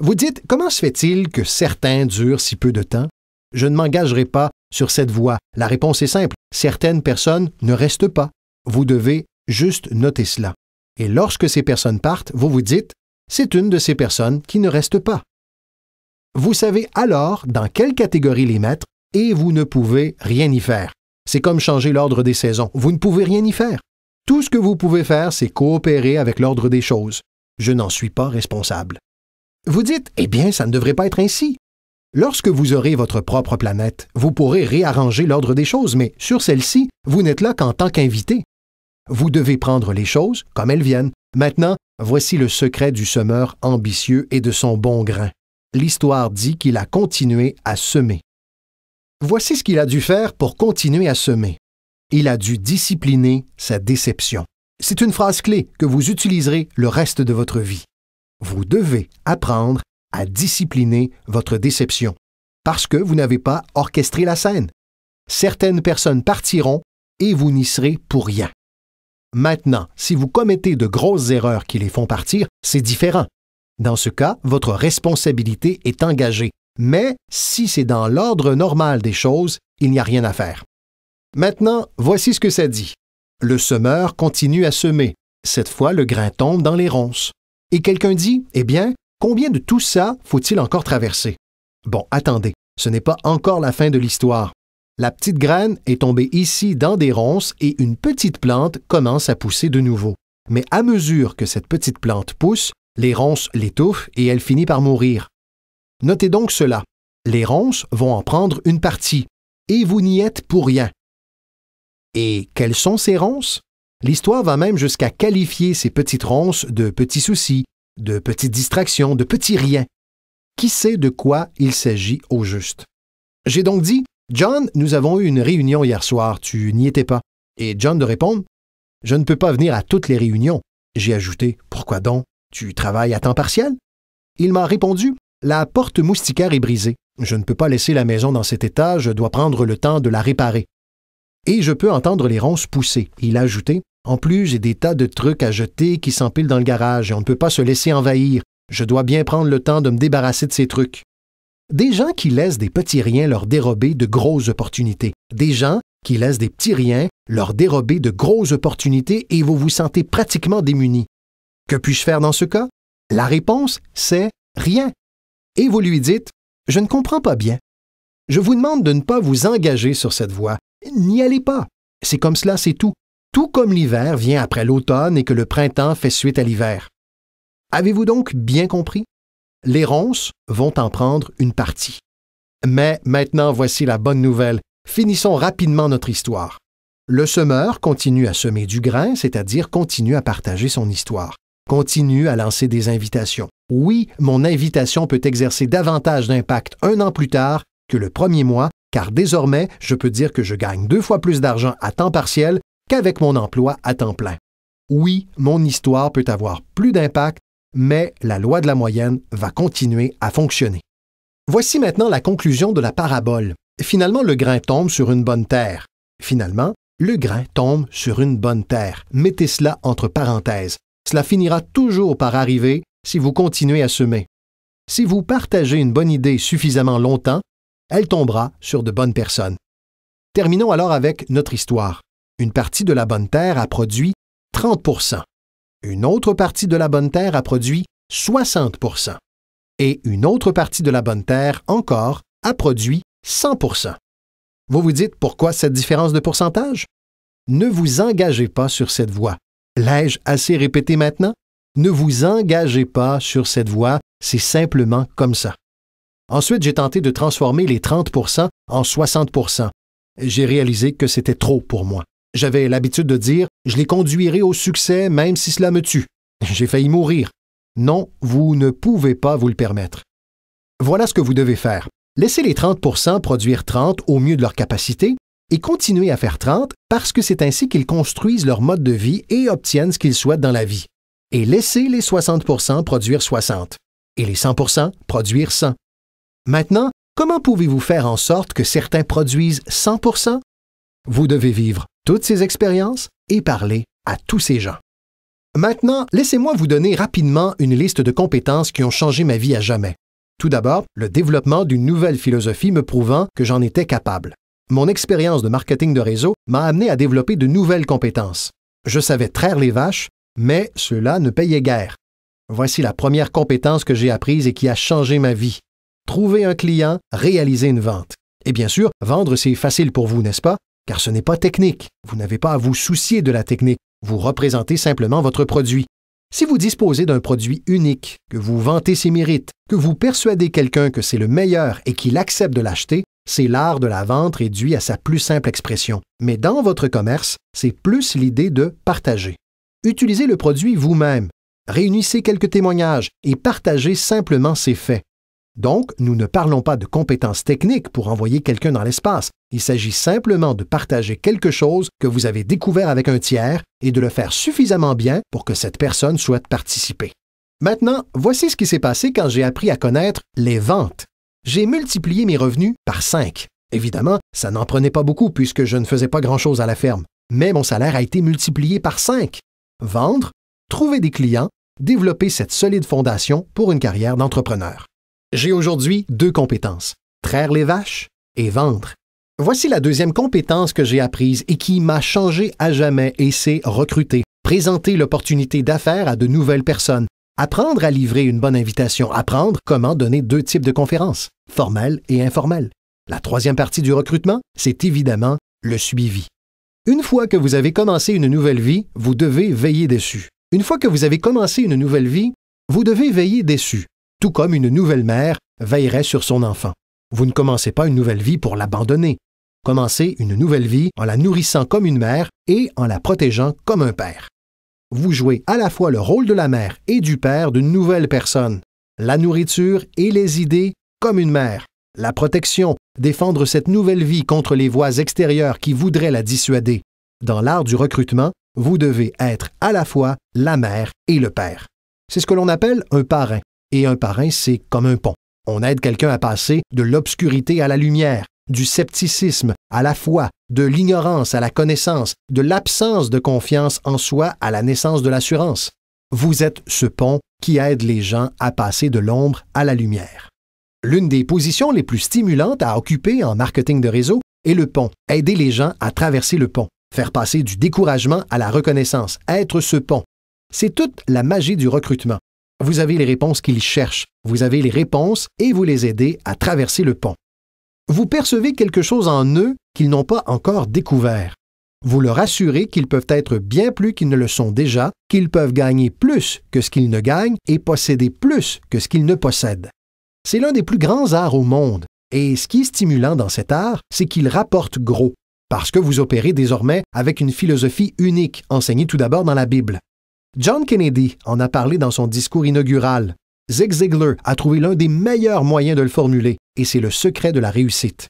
Vous dites, comment se fait-il que certains durent si peu de temps? Je ne m'engagerai pas sur cette voie. La réponse est simple. Certaines personnes ne restent pas. Vous devez juste noter cela. Et lorsque ces personnes partent, vous vous dites, c'est une de ces personnes qui ne reste pas. Vous savez alors dans quelle catégorie les mettre et vous ne pouvez rien y faire. C'est comme changer l'ordre des saisons. Vous ne pouvez rien y faire. Tout ce que vous pouvez faire, c'est coopérer avec l'ordre des choses. Je n'en suis pas responsable. Vous dites, eh bien, ça ne devrait pas être ainsi. Lorsque vous aurez votre propre planète, vous pourrez réarranger l'ordre des choses, mais sur celle-ci, vous n'êtes là qu'en tant qu'invité. Vous devez prendre les choses comme elles viennent. Maintenant, voici le secret du semeur ambitieux et de son bon grain. L'histoire dit qu'il a continué à semer. Voici ce qu'il a dû faire pour continuer à semer. Il a dû discipliner sa déception. C'est une phrase clé que vous utiliserez le reste de votre vie. Vous devez apprendre à discipliner votre déception parce que vous n'avez pas orchestré la scène. Certaines personnes partiront et vous n'y serez pour rien. Maintenant, si vous commettez de grosses erreurs qui les font partir, c'est différent. Dans ce cas, votre responsabilité est engagée. Mais si c'est dans l'ordre normal des choses, il n'y a rien à faire. Maintenant, voici ce que ça dit. Le semeur continue à semer. Cette fois, le grain tombe dans les ronces. Et quelqu'un dit, eh bien, combien de tout ça faut-il encore traverser? Bon, attendez, ce n'est pas encore la fin de l'histoire. La petite graine est tombée ici dans des ronces et une petite plante commence à pousser de nouveau. Mais à mesure que cette petite plante pousse, les ronces l'étouffent et elle finit par mourir. Notez donc cela. Les ronces vont en prendre une partie et vous n'y êtes pour rien. Et quelles sont ces ronces? L'histoire va même jusqu'à qualifier ces petites ronces de petits soucis, de petites distractions, de petits riens. Qui sait de quoi il s'agit au juste? J'ai donc dit, John, nous avons eu une réunion hier soir, tu n'y étais pas. Et John de répondre, je ne peux pas venir à toutes les réunions. J'ai ajouté, pourquoi donc? Tu travailles à temps partiel? Il m'a répondu, la porte moustiquaire est brisée. Je ne peux pas laisser la maison dans cet état, je dois prendre le temps de la réparer. Et je peux entendre les ronces pousser. Il a ajouté, en plus, j'ai des tas de trucs à jeter qui s'empilent dans le garage et on ne peut pas se laisser envahir. Je dois bien prendre le temps de me débarrasser de ces trucs. Des gens qui laissent des petits riens leur dérober de grosses opportunités. Des gens qui laissent des petits riens leur dérober de grosses opportunités et vous vous sentez pratiquement démunis. Que puis-je faire dans ce cas? La réponse, c'est rien. Et vous lui dites, je ne comprends pas bien. Je vous demande de ne pas vous engager sur cette voie. N'y allez pas. C'est comme cela, c'est tout. Tout comme l'hiver vient après l'automne et que le printemps fait suite à l'hiver. Avez-vous donc bien compris? Les ronces vont en prendre une partie. Mais maintenant, voici la bonne nouvelle. Finissons rapidement notre histoire. Le semeur continue à semer du grain, c'est-à-dire continue à partager son histoire. Continue à lancer des invitations. Oui, mon invitation peut exercer davantage d'impact 1 an plus tard que le premier mois, car désormais, je peux dire que je gagne 2 fois plus d'argent à temps partiel qu'avec mon emploi à temps plein. Oui, mon histoire peut avoir plus d'impact, mais la loi de la moyenne va continuer à fonctionner. Voici maintenant la conclusion de la parabole. Finalement, le grain tombe sur une bonne terre. Finalement, le grain tombe sur une bonne terre. Mettez cela entre parenthèses. Cela finira toujours par arriver si vous continuez à semer. Si vous partagez une bonne idée suffisamment longtemps, elle tombera sur de bonnes personnes. Terminons alors avec notre histoire. Une partie de la bonne terre a produit 30 %. Une autre partie de la bonne terre a produit 60 %. Et une autre partie de la bonne terre, encore, a produit 100 %. Vous vous dites pourquoi cette différence de pourcentage? Ne vous engagez pas sur cette voie. L'ai-je assez répété maintenant? Ne vous engagez pas sur cette voie, c'est simplement comme ça. Ensuite, j'ai tenté de transformer les 30 % en 60 %. J'ai réalisé que c'était trop pour moi. J'avais l'habitude de dire « je les conduirai au succès même si cela me tue ». J'ai failli mourir. Non, vous ne pouvez pas vous le permettre. Voilà ce que vous devez faire. Laissez les 30 % produire 30 au mieux de leur capacité et continuez à faire 30 parce que c'est ainsi qu'ils construisent leur mode de vie et obtiennent ce qu'ils souhaitent dans la vie. Et laissez les 60 % produire 60 et les 100 % produire 100. Maintenant, comment pouvez-vous faire en sorte que certains produisent 100 %? Vous devez vivre toutes ces expériences et parler à tous ces gens. Maintenant, laissez-moi vous donner rapidement une liste de compétences qui ont changé ma vie à jamais. Tout d'abord, le développement d'une nouvelle philosophie me prouvant que j'en étais capable. Mon expérience de marketing de réseau m'a amené à développer de nouvelles compétences. Je savais traire les vaches, mais cela ne payait guère. Voici la première compétence que j'ai apprise et qui a changé ma vie. Trouver un client, réaliser une vente. Et bien sûr, vendre, c'est facile pour vous, n'est-ce pas? Car ce n'est pas technique. Vous n'avez pas à vous soucier de la technique. Vous représentez simplement votre produit. Si vous disposez d'un produit unique, que vous vantez ses mérites, que vous persuadez quelqu'un que c'est le meilleur et qu'il accepte de l'acheter, c'est l'art de la vente réduit à sa plus simple expression. Mais dans votre commerce, c'est plus l'idée de partager. Utilisez le produit vous-même. Réunissez quelques témoignages et partagez simplement ses faits. Donc, nous ne parlons pas de compétences techniques pour envoyer quelqu'un dans l'espace. Il s'agit simplement de partager quelque chose que vous avez découvert avec un tiers et de le faire suffisamment bien pour que cette personne souhaite participer. Maintenant, voici ce qui s'est passé quand j'ai appris à connaître les ventes. J'ai multiplié mes revenus par 5. Évidemment, ça n'en prenait pas beaucoup puisque je ne faisais pas grand-chose à la ferme, mais mon salaire a été multiplié par 5. Vendre, trouver des clients, développer cette solide fondation pour une carrière d'entrepreneur. J'ai aujourd'hui 2 compétences, traire les vaches et vendre. Voici la deuxième compétence que j'ai apprise et qui m'a changé à jamais et c'est recruter, présenter l'opportunité d'affaires à de nouvelles personnes, apprendre à livrer une bonne invitation, apprendre comment donner 2 types de conférences, formelles et informelles. La troisième partie du recrutement, c'est évidemment le suivi. Une fois que vous avez commencé une nouvelle vie, vous devez veiller dessus. Une fois que vous avez commencé une nouvelle vie, vous devez veiller dessus. Tout comme une nouvelle mère veillerait sur son enfant. Vous ne commencez pas une nouvelle vie pour l'abandonner. Commencez une nouvelle vie en la nourrissant comme une mère et en la protégeant comme un père. Vous jouez à la fois le rôle de la mère et du père d'une nouvelle personne. La nourriture et les idées comme une mère. La protection, défendre cette nouvelle vie contre les voix extérieures qui voudraient la dissuader. Dans l'art du recrutement, vous devez être à la fois la mère et le père. C'est ce que l'on appelle un parrain. Et un parrain, c'est comme un pont. On aide quelqu'un à passer de l'obscurité à la lumière, du scepticisme à la foi, de l'ignorance à la connaissance, de l'absence de confiance en soi à la naissance de l'assurance. Vous êtes ce pont qui aide les gens à passer de l'ombre à la lumière. L'une des positions les plus stimulantes à occuper en marketing de réseau est le pont. Aider les gens à traverser le pont, faire passer du découragement à la reconnaissance, être ce pont. C'est toute la magie du recrutement. Vous avez les réponses qu'ils cherchent, vous avez les réponses et vous les aidez à traverser le pont. Vous percevez quelque chose en eux qu'ils n'ont pas encore découvert. Vous leur assurez qu'ils peuvent être bien plus qu'ils ne le sont déjà, qu'ils peuvent gagner plus que ce qu'ils ne gagnent et posséder plus que ce qu'ils ne possèdent. C'est l'un des plus grands arts au monde, et ce qui est stimulant dans cet art, c'est qu'il rapporte gros, parce que vous opérez désormais avec une philosophie unique, enseignée tout d'abord dans la Bible. John Kennedy en a parlé dans son discours inaugural. Zig Ziglar a trouvé l'un des meilleurs moyens de le formuler, et c'est le secret de la réussite.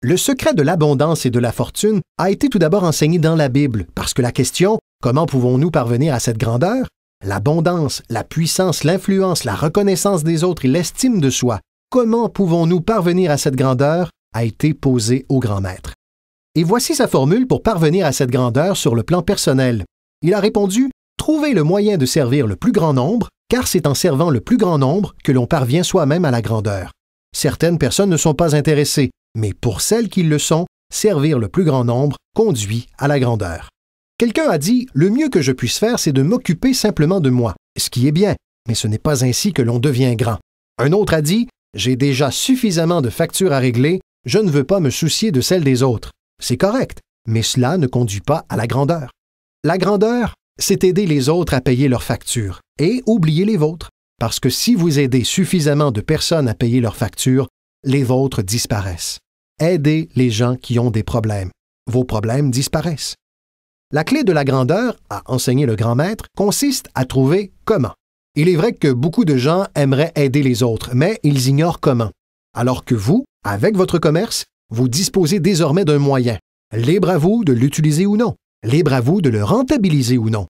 Le secret de l'abondance et de la fortune a été tout d'abord enseigné dans la Bible, parce que la question « Comment pouvons-nous parvenir à cette grandeur ?» L'abondance, la puissance, l'influence, la reconnaissance des autres et l'estime de soi. Comment pouvons-nous parvenir à cette grandeur a été posée au grand maître. Et voici sa formule pour parvenir à cette grandeur sur le plan personnel. Il a répondu « Trouvez le moyen de servir le plus grand nombre, car c'est en servant le plus grand nombre que l'on parvient soi-même à la grandeur. Certaines personnes ne sont pas intéressées, mais pour celles qui le sont, servir le plus grand nombre conduit à la grandeur. » Quelqu'un a dit « Le mieux que je puisse faire, c'est de m'occuper simplement de moi. » Ce qui est bien, mais ce n'est pas ainsi que l'on devient grand. Un autre a dit « J'ai déjà suffisamment de factures à régler, je ne veux pas me soucier de celles des autres. » C'est correct, mais cela ne conduit pas à la grandeur. La grandeur, c'est aider les autres à payer leurs factures et oublier les vôtres. Parce que si vous aidez suffisamment de personnes à payer leurs factures, les vôtres disparaissent. Aidez les gens qui ont des problèmes. Vos problèmes disparaissent. La clé de la grandeur, a enseigné le grand maître, consiste à trouver comment. Il est vrai que beaucoup de gens aimeraient aider les autres, mais ils ignorent comment. Alors que vous, avec votre commerce, vous disposez désormais d'un moyen. Libre à vous de l'utiliser ou non. Libre à vous de le rentabiliser ou non.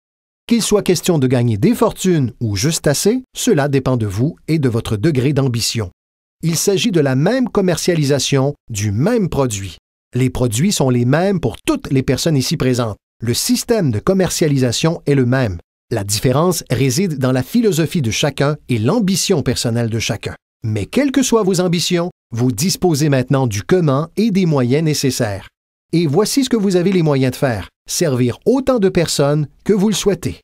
Qu'il soit question de gagner des fortunes ou juste assez, cela dépend de vous et de votre degré d'ambition. Il s'agit de la même commercialisation du même produit. Les produits sont les mêmes pour toutes les personnes ici présentes. Le système de commercialisation est le même. La différence réside dans la philosophie de chacun et l'ambition personnelle de chacun. Mais quelles que soient vos ambitions, vous disposez maintenant du comment et des moyens nécessaires. Et voici ce que vous avez les moyens de faire, servir autant de personnes que vous le souhaitez.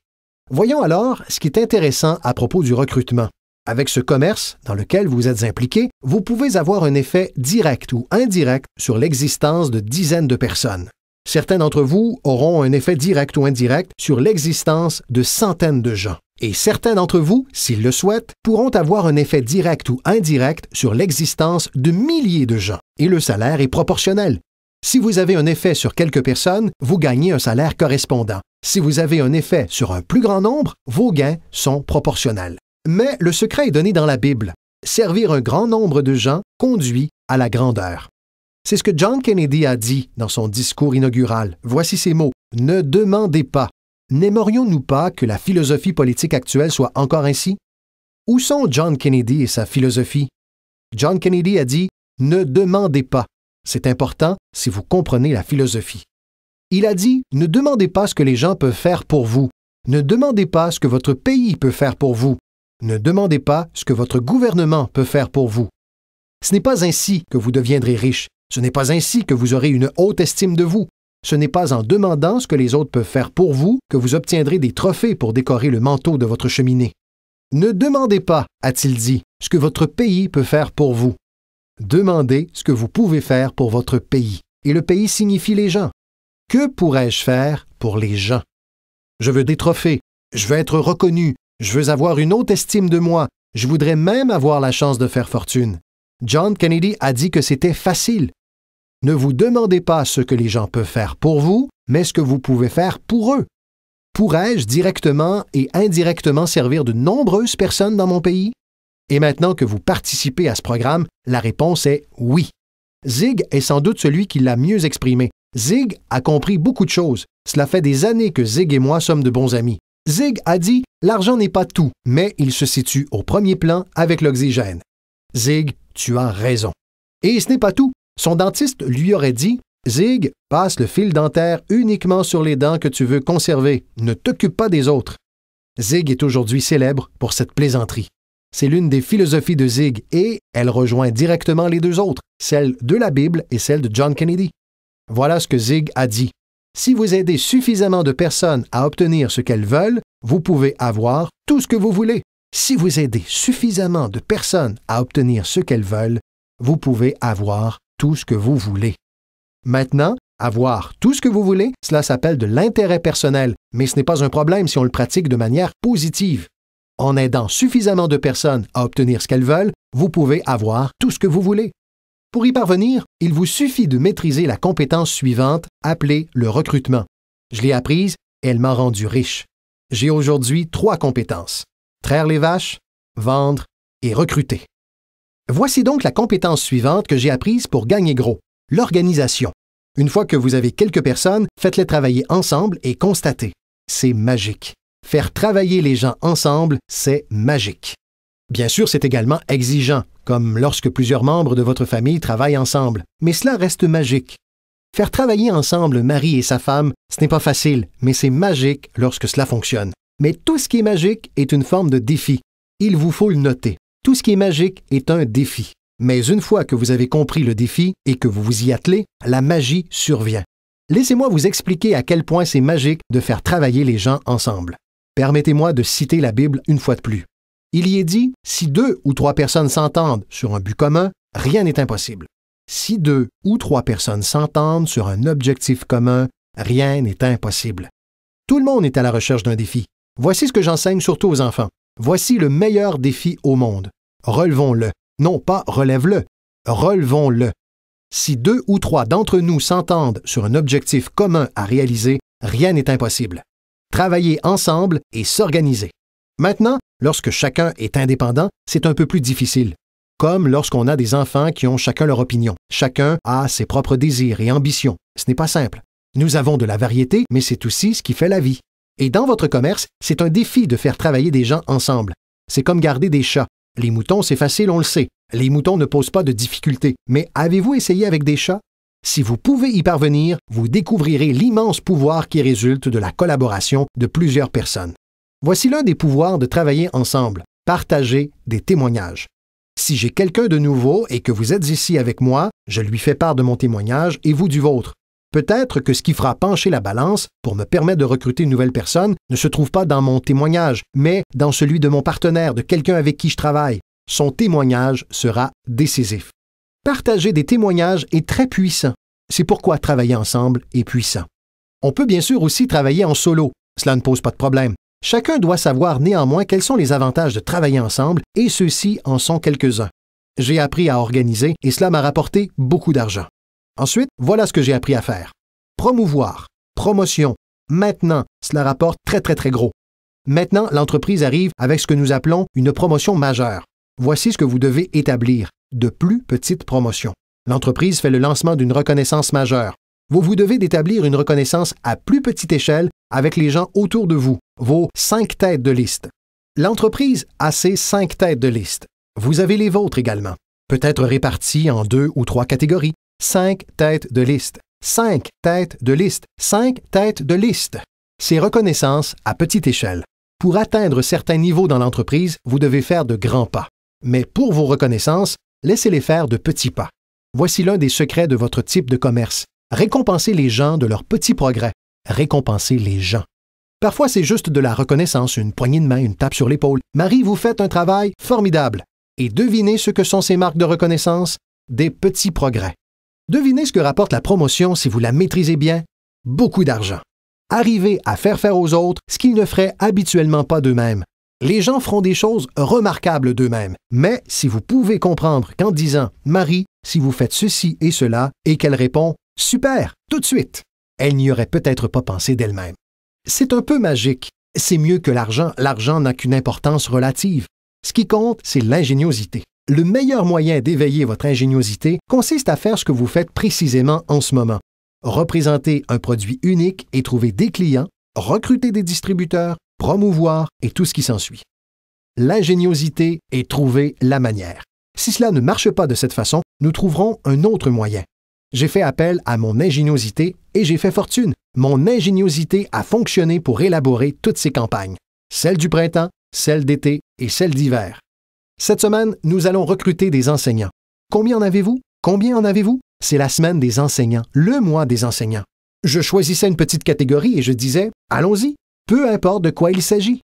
Voyons alors ce qui est intéressant à propos du recrutement. Avec ce commerce dans lequel vous êtes impliqué, vous pouvez avoir un effet direct ou indirect sur l'existence de dizaines de personnes. Certains d'entre vous auront un effet direct ou indirect sur l'existence de centaines de gens. Et certains d'entre vous, s'ils le souhaitent, pourront avoir un effet direct ou indirect sur l'existence de milliers de gens. Et le salaire est proportionnel. Si vous avez un effet sur quelques personnes, vous gagnez un salaire correspondant. Si vous avez un effet sur un plus grand nombre, vos gains sont proportionnels. Mais le secret est donné dans la Bible. Servir un grand nombre de gens conduit à la grandeur. C'est ce que John Kennedy a dit dans son discours inaugural. Voici ces mots. « Ne demandez pas. » N'aimerions-nous pas que la philosophie politique actuelle soit encore ainsi? Où sont John Kennedy et sa philosophie? John Kennedy a dit « Ne demandez pas ». C'est important si vous comprenez la philosophie. Il a dit « Ne demandez pas ce que les gens peuvent faire pour vous. Ne demandez pas ce que votre pays peut faire pour vous. Ne demandez pas ce que votre gouvernement peut faire pour vous. Ce n'est pas ainsi que vous deviendrez riche. Ce n'est pas ainsi que vous aurez une haute estime de vous. Ce n'est pas en demandant ce que les autres peuvent faire pour vous que vous obtiendrez des trophées pour décorer le manteau de votre cheminée. Ne demandez pas, a-t-il dit, ce que votre pays peut faire pour vous. Demandez ce que vous pouvez faire pour votre pays. Et le pays signifie les gens. Que pourrais-je faire pour les gens? Je veux des trophées. Je veux être reconnu. Je veux avoir une haute estime de moi. Je voudrais même avoir la chance de faire fortune. John Kennedy a dit que c'était facile. Ne vous demandez pas ce que les gens peuvent faire pour vous, mais ce que vous pouvez faire pour eux. Pourrais-je directement et indirectement servir de nombreuses personnes dans mon pays? Et maintenant que vous participez à ce programme, la réponse est oui. Zig est sans doute celui qui l'a mieux exprimé. Zig a compris beaucoup de choses. Cela fait des années que Zig et moi sommes de bons amis. Zig a dit « L'argent n'est pas tout, mais il se situe au premier plan avec l'oxygène. » Zig, tu as raison. Et ce n'est pas tout. Son dentiste lui aurait dit « Zig, passe le fil dentaire uniquement sur les dents que tu veux conserver. Ne t'occupe pas des autres. » Zig est aujourd'hui célèbre pour cette plaisanterie. C'est l'une des philosophies de Zig et elle rejoint directement les deux autres, celle de la Bible et celle de John Kennedy. Voilà ce que Zig a dit. Si vous aidez suffisamment de personnes à obtenir ce qu'elles veulent, vous pouvez avoir tout ce que vous voulez. Si vous aidez suffisamment de personnes à obtenir ce qu'elles veulent, vous pouvez avoir tout ce que vous voulez. Maintenant, avoir tout ce que vous voulez, cela s'appelle de l'intérêt personnel, mais ce n'est pas un problème si on le pratique de manière positive. En aidant suffisamment de personnes à obtenir ce qu'elles veulent, vous pouvez avoir tout ce que vous voulez. Pour y parvenir, il vous suffit de maîtriser la compétence suivante, appelée le recrutement. Je l'ai apprise et elle m'a rendu riche. J'ai aujourd'hui 3 compétences. Traire les vaches, vendre et recruter. Voici donc la compétence suivante que j'ai apprise pour gagner gros, l'organisation. Une fois que vous avez quelques personnes, faites-les travailler ensemble et constatez. C'est magique. Faire travailler les gens ensemble, c'est magique. Bien sûr, c'est également exigeant, comme lorsque plusieurs membres de votre famille travaillent ensemble, mais cela reste magique. Faire travailler ensemble mari et sa femme, ce n'est pas facile, mais c'est magique lorsque cela fonctionne. Mais tout ce qui est magique est une forme de défi. Il vous faut le noter. Tout ce qui est magique est un défi. Mais une fois que vous avez compris le défi et que vous vous y attelez, la magie survient. Laissez-moi vous expliquer à quel point c'est magique de faire travailler les gens ensemble. Permettez-moi de citer la Bible une fois de plus. Il y est dit, si 2 ou 3 personnes s'entendent sur un but commun, rien n'est impossible. Si 2 ou 3 personnes s'entendent sur un objectif commun, rien n'est impossible. Tout le monde est à la recherche d'un défi. Voici ce que j'enseigne surtout aux enfants. Voici le meilleur défi au monde. Relevons-le. Non pas relève-le. Relevons-le. Si 2 ou 3 d'entre nous s'entendent sur un objectif commun à réaliser, rien n'est impossible. Travailler ensemble et s'organiser. Maintenant, lorsque chacun est indépendant, c'est un peu plus difficile. Comme lorsqu'on a des enfants qui ont chacun leur opinion. Chacun a ses propres désirs et ambitions. Ce n'est pas simple. Nous avons de la variété, mais c'est aussi ce qui fait la vie. Et dans votre commerce, c'est un défi de faire travailler des gens ensemble. C'est comme garder des chats. Les moutons, c'est facile, on le sait. Les moutons ne posent pas de difficultés. Mais avez-vous essayé avec des chats? Si vous pouvez y parvenir, vous découvrirez l'immense pouvoir qui résulte de la collaboration de plusieurs personnes. Voici l'un des pouvoirs de travailler ensemble. Partager des témoignages. Si j'ai quelqu'un de nouveau et que vous êtes ici avec moi, je lui fais part de mon témoignage et vous du vôtre. Peut-être que ce qui fera pencher la balance pour me permettre de recruter une nouvelle personne ne se trouve pas dans mon témoignage, mais dans celui de mon partenaire, de quelqu'un avec qui je travaille. Son témoignage sera décisif. Partager des témoignages est très puissant. C'est pourquoi travailler ensemble est puissant. On peut bien sûr aussi travailler en solo. Cela ne pose pas de problème. Chacun doit savoir néanmoins quels sont les avantages de travailler ensemble et ceux-ci en sont quelques-uns. J'ai appris à organiser et cela m'a rapporté beaucoup d'argent. Ensuite, voilà ce que j'ai appris à faire. Promouvoir, promotion. Maintenant, cela rapporte très gros. Maintenant, l'entreprise arrive avec ce que nous appelons une promotion majeure. Voici ce que vous devez établir, de plus petites promotions. L'entreprise fait le lancement d'une reconnaissance majeure. Vous devez d'établir une reconnaissance à plus petite échelle avec les gens autour de vous, vos 5 têtes de liste. L'entreprise a ses 5 têtes de liste. Vous avez les vôtres également, peut-être répartis en 2 ou 3 catégories. 5 têtes de liste, 5 têtes de liste, 5 têtes de liste. C'est reconnaissance à petite échelle. Pour atteindre certains niveaux dans l'entreprise, vous devez faire de grands pas. Mais pour vos reconnaissances, laissez-les faire de petits pas. Voici l'un des secrets de votre type de commerce. Récompensez les gens de leurs petits progrès. Récompensez les gens. Parfois, c'est juste de la reconnaissance, une poignée de main, une tape sur l'épaule. Marie, vous faites un travail formidable. Et devinez ce que sont ces marques de reconnaissance? Des petits progrès. Devinez ce que rapporte la promotion si vous la maîtrisez bien? Beaucoup d'argent. Arrivez à faire aux autres ce qu'ils ne feraient habituellement pas d'eux-mêmes. Les gens feront des choses remarquables d'eux-mêmes. Mais si vous pouvez comprendre qu'en disant « Marie, si vous faites ceci et cela » et qu'elle répond « Super, tout de suite », elle n'y aurait peut-être pas pensé d'elle-même. C'est un peu magique. C'est mieux que l'argent. L'argent n'a qu'une importance relative. Ce qui compte, c'est l'ingéniosité. Le meilleur moyen d'éveiller votre ingéniosité consiste à faire ce que vous faites précisément en ce moment. Représenter un produit unique et trouver des clients, recruter des distributeurs, promouvoir et tout ce qui s'ensuit. L'ingéniosité est trouver la manière. Si cela ne marche pas de cette façon, nous trouverons un autre moyen. J'ai fait appel à mon ingéniosité et j'ai fait fortune. Mon ingéniosité a fonctionné pour élaborer toutes ces campagnes. Celle du printemps, celle d'été et celle d'hiver. Cette semaine, nous allons recruter des enseignants. Combien en avez-vous? Combien en avez-vous? C'est la semaine des enseignants, le mois des enseignants. Je choisissais une petite catégorie et je disais « Allons-y, peu importe de quoi il s'agit. »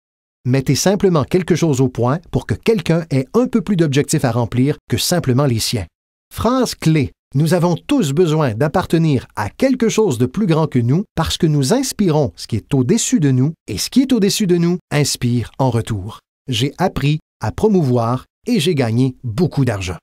Mettez simplement quelque chose au point pour que quelqu'un ait un peu plus d'objectifs à remplir que simplement les siens. Phrase clé. Nous avons tous besoin d'appartenir à quelque chose de plus grand que nous parce que nous inspirons ce qui est au-dessus de nous et ce qui est au-dessus de nous inspire en retour. J'ai appris à promouvoir et j'ai gagné beaucoup d'argent.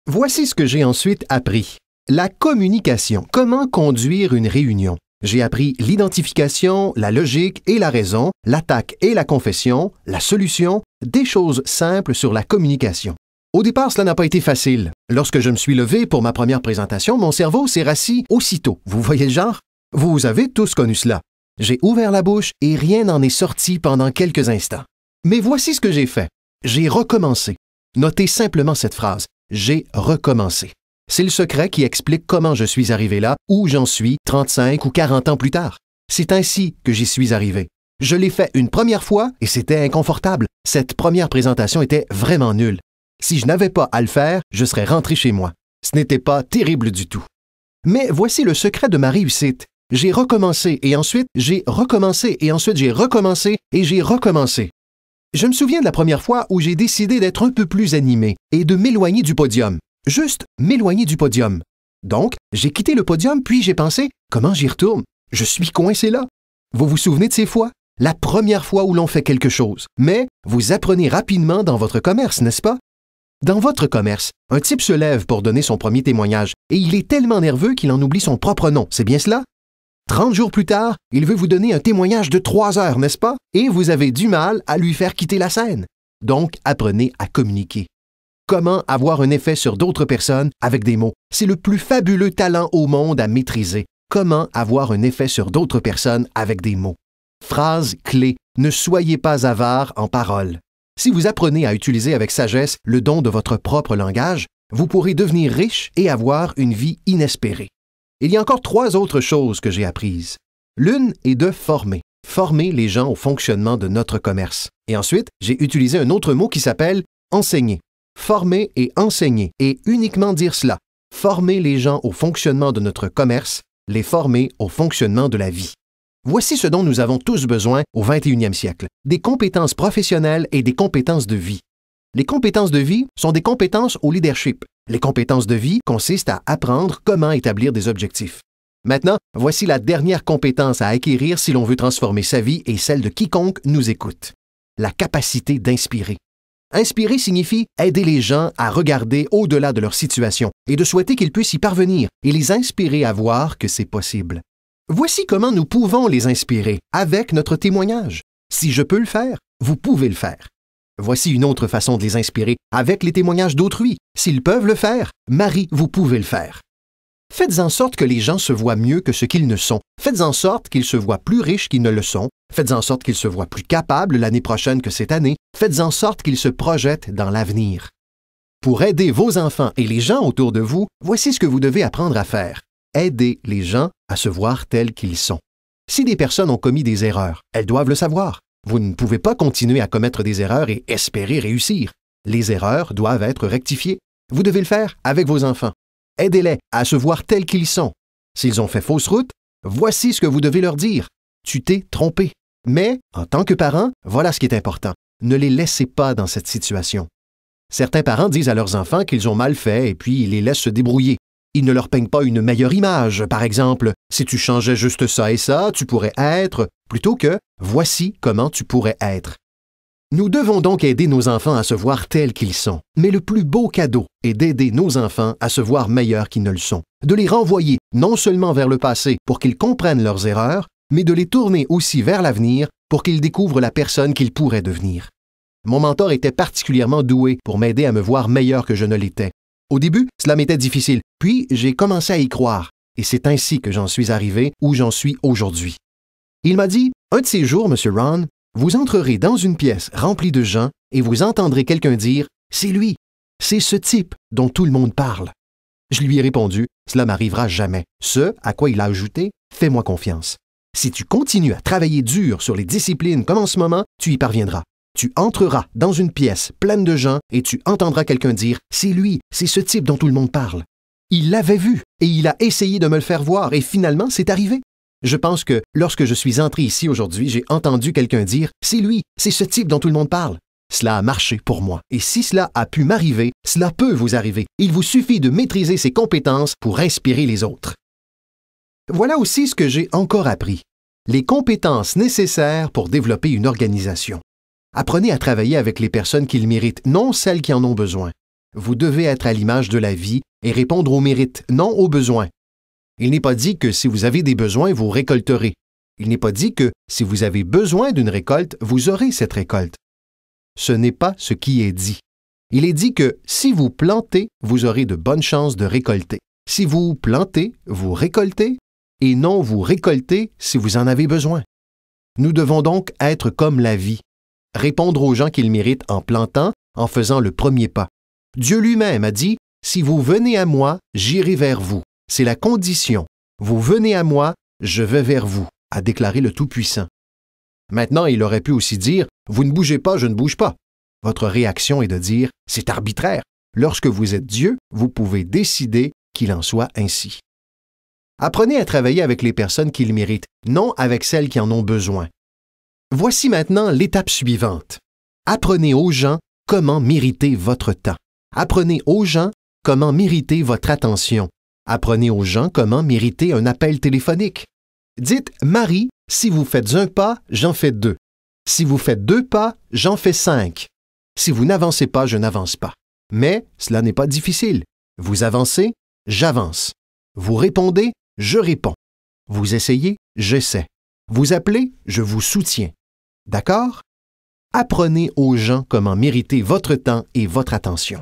Voici ce que j'ai ensuite appris. La communication. Comment conduire une réunion? J'ai appris l'identification, la logique et la raison, l'attaque et la confession, la solution, des choses simples sur la communication. Au départ, cela n'a pas été facile. Lorsque je me suis levé pour ma première présentation, mon cerveau s'est rassis aussitôt. Vous voyez le genre? Vous avez tous connu cela. J'ai ouvert la bouche et rien n'en est sorti pendant quelques instants. Mais voici ce que j'ai fait. J'ai recommencé. Notez simplement cette phrase. J'ai recommencé. C'est le secret qui explique comment je suis arrivé là, où j'en suis 35 ou 40 ans plus tard. C'est ainsi que j'y suis arrivé. Je l'ai fait une première fois et c'était inconfortable. Cette première présentation était vraiment nulle. Si je n'avais pas à le faire, je serais rentré chez moi. Ce n'était pas terrible du tout. Mais voici le secret de ma réussite. J'ai recommencé et ensuite j'ai recommencé et ensuite j'ai recommencé et j'ai recommencé. Je me souviens de la première fois où j'ai décidé d'être un peu plus animé et de m'éloigner du podium. Juste m'éloigner du podium. Donc, j'ai quitté le podium puis j'ai pensé, comment j'y retourne? Je suis coincé là. Vous vous souvenez de ces fois? La première fois où l'on fait quelque chose. Mais vous apprenez rapidement dans votre commerce, n'est-ce pas? Dans votre commerce, un type se lève pour donner son premier témoignage et il est tellement nerveux qu'il en oublie son propre nom, c'est bien cela? 30 jours plus tard, il veut vous donner un témoignage de 3 heures, n'est-ce pas? Et vous avez du mal à lui faire quitter la scène. Donc, apprenez à communiquer. Comment avoir un effet sur d'autres personnes avec des mots? C'est le plus fabuleux talent au monde à maîtriser. Comment avoir un effet sur d'autres personnes avec des mots? Phrase clé. Ne soyez pas avare en paroles. Si vous apprenez à utiliser avec sagesse le don de votre propre langage, vous pourrez devenir riche et avoir une vie inespérée. Il y a encore 3 autres choses que j'ai apprises. L'une est de former. former les gens au fonctionnement de notre commerce. Et ensuite, j'ai utilisé un autre mot qui s'appelle enseigner. Former et enseigner, et uniquement dire cela. Former les gens au fonctionnement de notre commerce, les former au fonctionnement de la vie. Voici ce dont nous avons tous besoin au 21e siècle, des compétences professionnelles et des compétences de vie. Les compétences de vie sont des compétences au leadership. Les compétences de vie consistent à apprendre comment établir des objectifs. Maintenant, voici la dernière compétence à acquérir si l'on veut transformer sa vie et celle de quiconque nous écoute. La capacité d'inspirer. Inspirer signifie aider les gens à regarder au-delà de leur situation et de souhaiter qu'ils puissent y parvenir et les inspirer à voir que c'est possible. Voici comment nous pouvons les inspirer avec notre témoignage. Si je peux le faire, vous pouvez le faire. Voici une autre façon de les inspirer avec les témoignages d'autrui. S'ils peuvent le faire, Marie, vous pouvez le faire. Faites en sorte que les gens se voient mieux que ce qu'ils ne sont. Faites en sorte qu'ils se voient plus riches qu'ils ne le sont. Faites en sorte qu'ils se voient plus capables l'année prochaine que cette année. Faites en sorte qu'ils se projettent dans l'avenir. Pour aider vos enfants et les gens autour de vous, voici ce que vous devez apprendre à faire. Aider les gens à se voir tels qu'ils sont. Si des personnes ont commis des erreurs, elles doivent le savoir. Vous ne pouvez pas continuer à commettre des erreurs et espérer réussir. Les erreurs doivent être rectifiées. Vous devez le faire avec vos enfants. Aidez-les à se voir tels qu'ils sont. S'ils ont fait fausse route, voici ce que vous devez leur dire. Tu t'es trompé. Mais, en tant que parent, voilà ce qui est important. Ne les laissez pas dans cette situation. Certains parents disent à leurs enfants qu'ils ont mal fait et puis ils les laissent se débrouiller. Ils ne leur peignent pas une meilleure image. Par exemple, si tu changeais juste ça et ça, tu pourrais être, plutôt que voici comment tu pourrais être. Nous devons donc aider nos enfants à se voir tels qu'ils sont. Mais le plus beau cadeau est d'aider nos enfants à se voir meilleurs qu'ils ne le sont. De les renvoyer non seulement vers le passé pour qu'ils comprennent leurs erreurs, mais de les tourner aussi vers l'avenir pour qu'ils découvrent la personne qu'ils pourraient devenir. Mon mentor était particulièrement doué pour m'aider à me voir meilleur que je ne l'étais. Au début, cela m'était difficile, puis j'ai commencé à y croire, et c'est ainsi que j'en suis arrivé où j'en suis aujourd'hui. Il m'a dit, « Un de ces jours, M. Ron, vous entrerez dans une pièce remplie de gens et vous entendrez quelqu'un dire « C'est lui, c'est ce type dont tout le monde parle. » Je lui ai répondu « Cela m'arrivera jamais. » Ce à quoi il a ajouté « Fais-moi confiance. Si tu continues à travailler dur sur les disciplines comme en ce moment, tu y parviendras. Tu entreras dans une pièce pleine de gens et tu entendras quelqu'un dire « C'est lui, c'est ce type dont tout le monde parle. » Il l'avait vu et il a essayé de me le faire voir et finalement, c'est arrivé. Je pense que lorsque je suis entré ici aujourd'hui, j'ai entendu quelqu'un dire « C'est lui, c'est ce type dont tout le monde parle. » Cela a marché pour moi. Et si cela a pu m'arriver, cela peut vous arriver. Il vous suffit de maîtriser ces compétences pour inspirer les autres. Voilà aussi ce que j'ai encore appris. Les compétences nécessaires pour développer une organisation. Apprenez à travailler avec les personnes qui le méritent, non celles qui en ont besoin. Vous devez être à l'image de la vie et répondre aux mérites, non aux besoins. Il n'est pas dit que si vous avez des besoins, vous récolterez. Il n'est pas dit que si vous avez besoin d'une récolte, vous aurez cette récolte. Ce n'est pas ce qui est dit. Il est dit que si vous plantez, vous aurez de bonnes chances de récolter. Si vous plantez, vous récoltez, et non vous récoltez si vous en avez besoin. Nous devons donc être comme la vie. Répondre aux gens qu'ils méritent en plantant, en faisant le premier pas. Dieu lui-même a dit « Si vous venez à moi, j'irai vers vous. » C'est la condition. Vous venez à moi, je vais vers vous, a déclaré le Tout-Puissant. Maintenant, il aurait pu aussi dire « Vous ne bougez pas, je ne bouge pas. » Votre réaction est de dire « C'est arbitraire. » Lorsque vous êtes Dieu, vous pouvez décider qu'il en soit ainsi. Apprenez à travailler avec les personnes qui le méritent, non avec celles qui en ont besoin. Voici maintenant l'étape suivante. Apprenez aux gens comment mériter votre temps. Apprenez aux gens comment mériter votre attention. Apprenez aux gens comment mériter un appel téléphonique. Dites « Marie, si vous faites un pas, j'en fais deux. Si vous faites deux pas, j'en fais 5. Si vous n'avancez pas, je n'avance pas. » Mais cela n'est pas difficile. Vous avancez, j'avance. Vous répondez, je réponds. Vous essayez, j'essaie. Vous appelez, je vous soutiens. D'accord? Apprenez aux gens comment mériter votre temps et votre attention.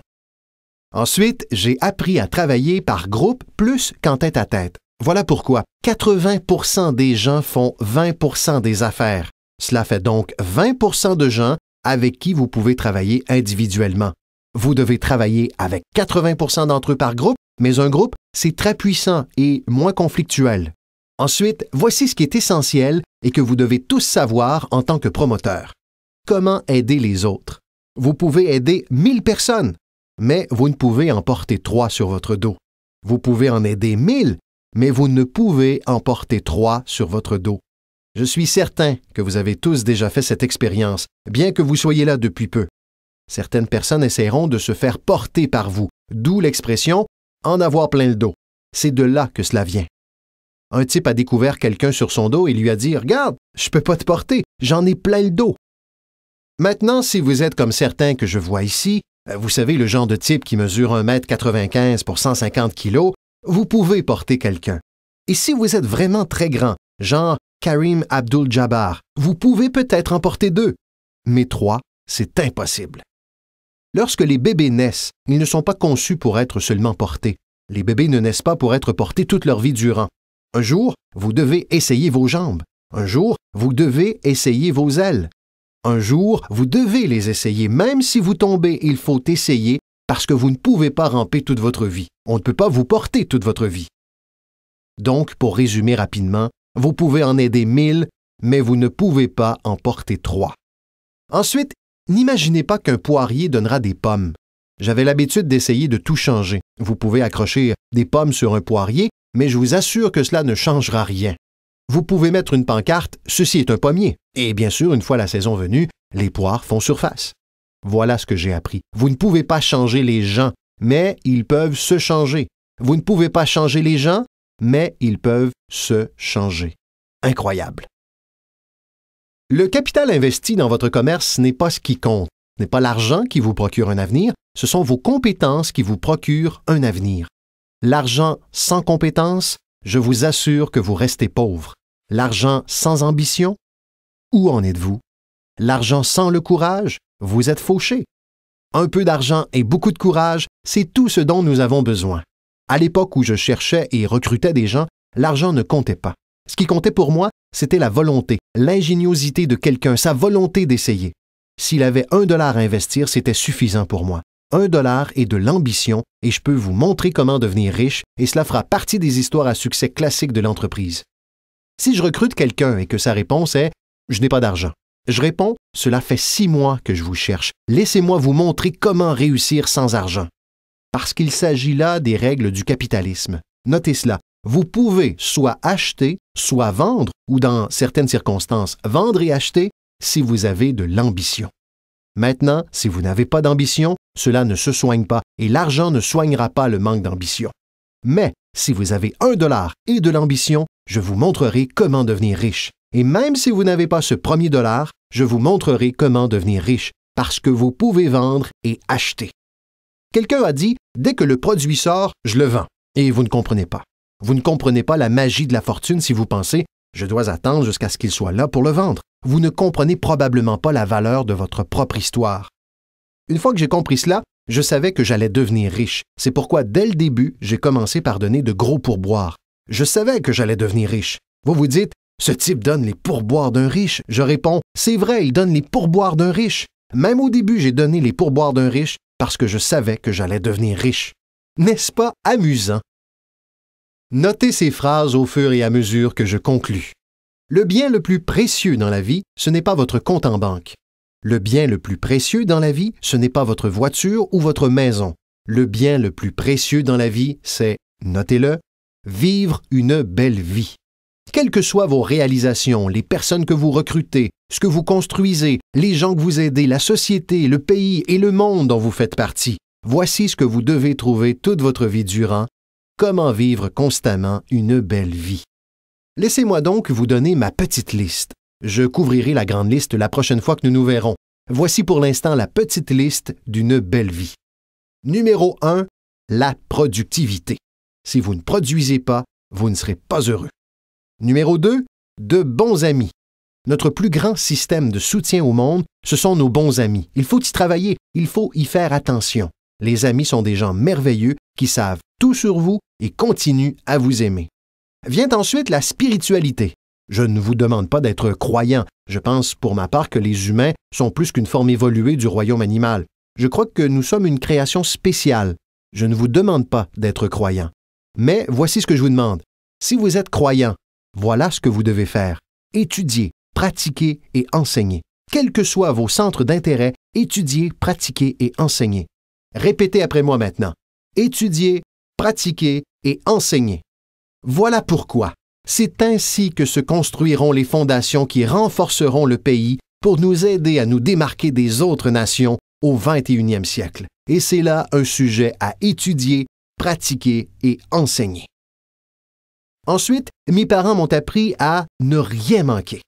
Ensuite, j'ai appris à travailler par groupe plus qu'en tête-à-tête. Voilà pourquoi 80% des gens font 20% des affaires. Cela fait donc 20% de gens avec qui vous pouvez travailler individuellement. Vous devez travailler avec 80% d'entre eux par groupe, mais un groupe, c'est très puissant et moins conflictuel. Ensuite, voici ce qui est essentiel et que vous devez tous savoir en tant que promoteur. Comment aider les autres? Vous pouvez aider 1000 personnes, mais vous ne pouvez en porter 3 sur votre dos. Vous pouvez en aider 1000, mais vous ne pouvez en porter 3 sur votre dos. Je suis certain que vous avez tous déjà fait cette expérience, bien que vous soyez là depuis peu. Certaines personnes essaieront de se faire porter par vous, d'où l'expression « en avoir plein le dos ». C'est de là que cela vient. Un type a découvert quelqu'un sur son dos et lui a dit « Regarde, je peux pas te porter, j'en ai plein le dos ». Maintenant, si vous êtes comme certains que je vois ici, vous savez le genre de type qui mesure 1,95 m pour 150 kg, vous pouvez porter quelqu'un. Et si vous êtes vraiment très grand, genre Karim Abdul-Jabbar, vous pouvez peut-être en porter 2. Mais 3, c'est impossible. Lorsque les bébés naissent, ils ne sont pas conçus pour être seulement portés. Les bébés ne naissent pas pour être portés toute leur vie durant. Un jour, vous devez essayer vos jambes. Un jour, vous devez essayer vos ailes. Un jour, vous devez les essayer. Même si vous tombez, il faut essayer parce que vous ne pouvez pas ramper toute votre vie. On ne peut pas vous porter toute votre vie. Donc, pour résumer rapidement, vous pouvez en aider 1000, mais vous ne pouvez pas en porter 3. Ensuite, n'imaginez pas qu'un poirier donnera des pommes. J'avais l'habitude d'essayer de tout changer. Vous pouvez accrocher des pommes sur un poirier, mais je vous assure que cela ne changera rien. Vous pouvez mettre une pancarte « Ceci est un pommier » et bien sûr, une fois la saison venue, les poires font surface. Voilà ce que j'ai appris. Vous ne pouvez pas changer les gens, mais ils peuvent se changer. Vous ne pouvez pas changer les gens, mais ils peuvent se changer. Incroyable. Le capital investi dans votre commerce n'est pas ce qui compte. Ce n'est pas l'argent qui vous procure un avenir, ce sont vos compétences qui vous procurent un avenir. L'argent sans compétences, je vous assure que vous restez pauvre. L'argent sans ambition, où en êtes-vous? L'argent sans le courage, vous êtes fauché. Un peu d'argent et beaucoup de courage, c'est tout ce dont nous avons besoin. À l'époque où je cherchais et recrutais des gens, l'argent ne comptait pas. Ce qui comptait pour moi, c'était la volonté, l'ingéniosité de quelqu'un, sa volonté d'essayer. S'il avait $1 à investir, c'était suffisant pour moi. $1 et de l'ambition, et je peux vous montrer comment devenir riche, et cela fera partie des histoires à succès classiques de l'entreprise. Si je recrute quelqu'un et que sa réponse est « Je n'ai pas d'argent », je réponds « Cela fait 6 mois que je vous cherche. Laissez-moi vous montrer comment réussir sans argent. » Parce qu'il s'agit là des règles du capitalisme. Notez cela. Vous pouvez soit acheter, soit vendre, ou dans certaines circonstances, vendre et acheter si vous avez de l'ambition. Maintenant, si vous n'avez pas d'ambition, cela ne se soigne pas et l'argent ne soignera pas le manque d'ambition. Mais si vous avez $1 et de l'ambition, je vous montrerai comment devenir riche. Et même si vous n'avez pas ce premier $, je vous montrerai comment devenir riche parce que vous pouvez vendre et acheter. Quelqu'un a dit « Dès que le produit sort, je le vends. » Et vous ne comprenez pas. Vous ne comprenez pas la magie de la fortune si vous pensez « Je dois attendre jusqu'à ce qu'il soit là pour le vendre. » Vous ne comprenez probablement pas la valeur de votre propre histoire. Une fois que j'ai compris cela, je savais que j'allais devenir riche. C'est pourquoi, dès le début, j'ai commencé par donner de gros pourboires. Je savais que j'allais devenir riche. Vous vous dites « Ce type donne les pourboires d'un riche. » Je réponds « C'est vrai, il donne les pourboires d'un riche. » Même au début, j'ai donné les pourboires d'un riche parce que je savais que j'allais devenir riche. N'est-ce pas amusant? Notez ces phrases au fur et à mesure que je conclus. Le bien le plus précieux dans la vie, ce n'est pas votre compte en banque. Le bien le plus précieux dans la vie, ce n'est pas votre voiture ou votre maison. Le bien le plus précieux dans la vie, c'est, notez-le, vivre une belle vie. Quelles que soient vos réalisations, les personnes que vous recrutez, ce que vous construisez, les gens que vous aidez, la société, le pays et le monde dont vous faites partie, voici ce que vous devez trouver toute votre vie durant. Comment vivre constamment une belle vie. Laissez-moi donc vous donner ma petite liste. Je couvrirai la grande liste la prochaine fois que nous nous verrons. Voici pour l'instant la petite liste d'une belle vie. Numéro 1, la productivité. Si vous ne produisez pas, vous ne serez pas heureux. Numéro 2, de bons amis. Notre plus grand système de soutien au monde, ce sont nos bons amis. Il faut y travailler, il faut y faire attention. Les amis sont des gens merveilleux qui savent tout sur vous et continuent à vous aimer. Vient ensuite la spiritualité. Je ne vous demande pas d'être croyant. Je pense pour ma part que les humains sont plus qu'une forme évoluée du royaume animal. Je crois que nous sommes une création spéciale. Je ne vous demande pas d'être croyant. Mais voici ce que je vous demande. Si vous êtes croyant, Voilà ce que vous devez faire. Étudier, pratiquer et enseigner. Quels que soient vos centres d'intérêt, étudier, pratiquer et enseigner. Répétez après moi maintenant. Étudier, pratiquer et enseigner. Voilà pourquoi. C'est ainsi que se construiront les fondations qui renforceront le pays pour nous aider à nous démarquer des autres nations au 21e siècle. Et c'est là un sujet à étudier, pratiquer et enseigner. Ensuite, mes parents m'ont appris à ne rien manquer.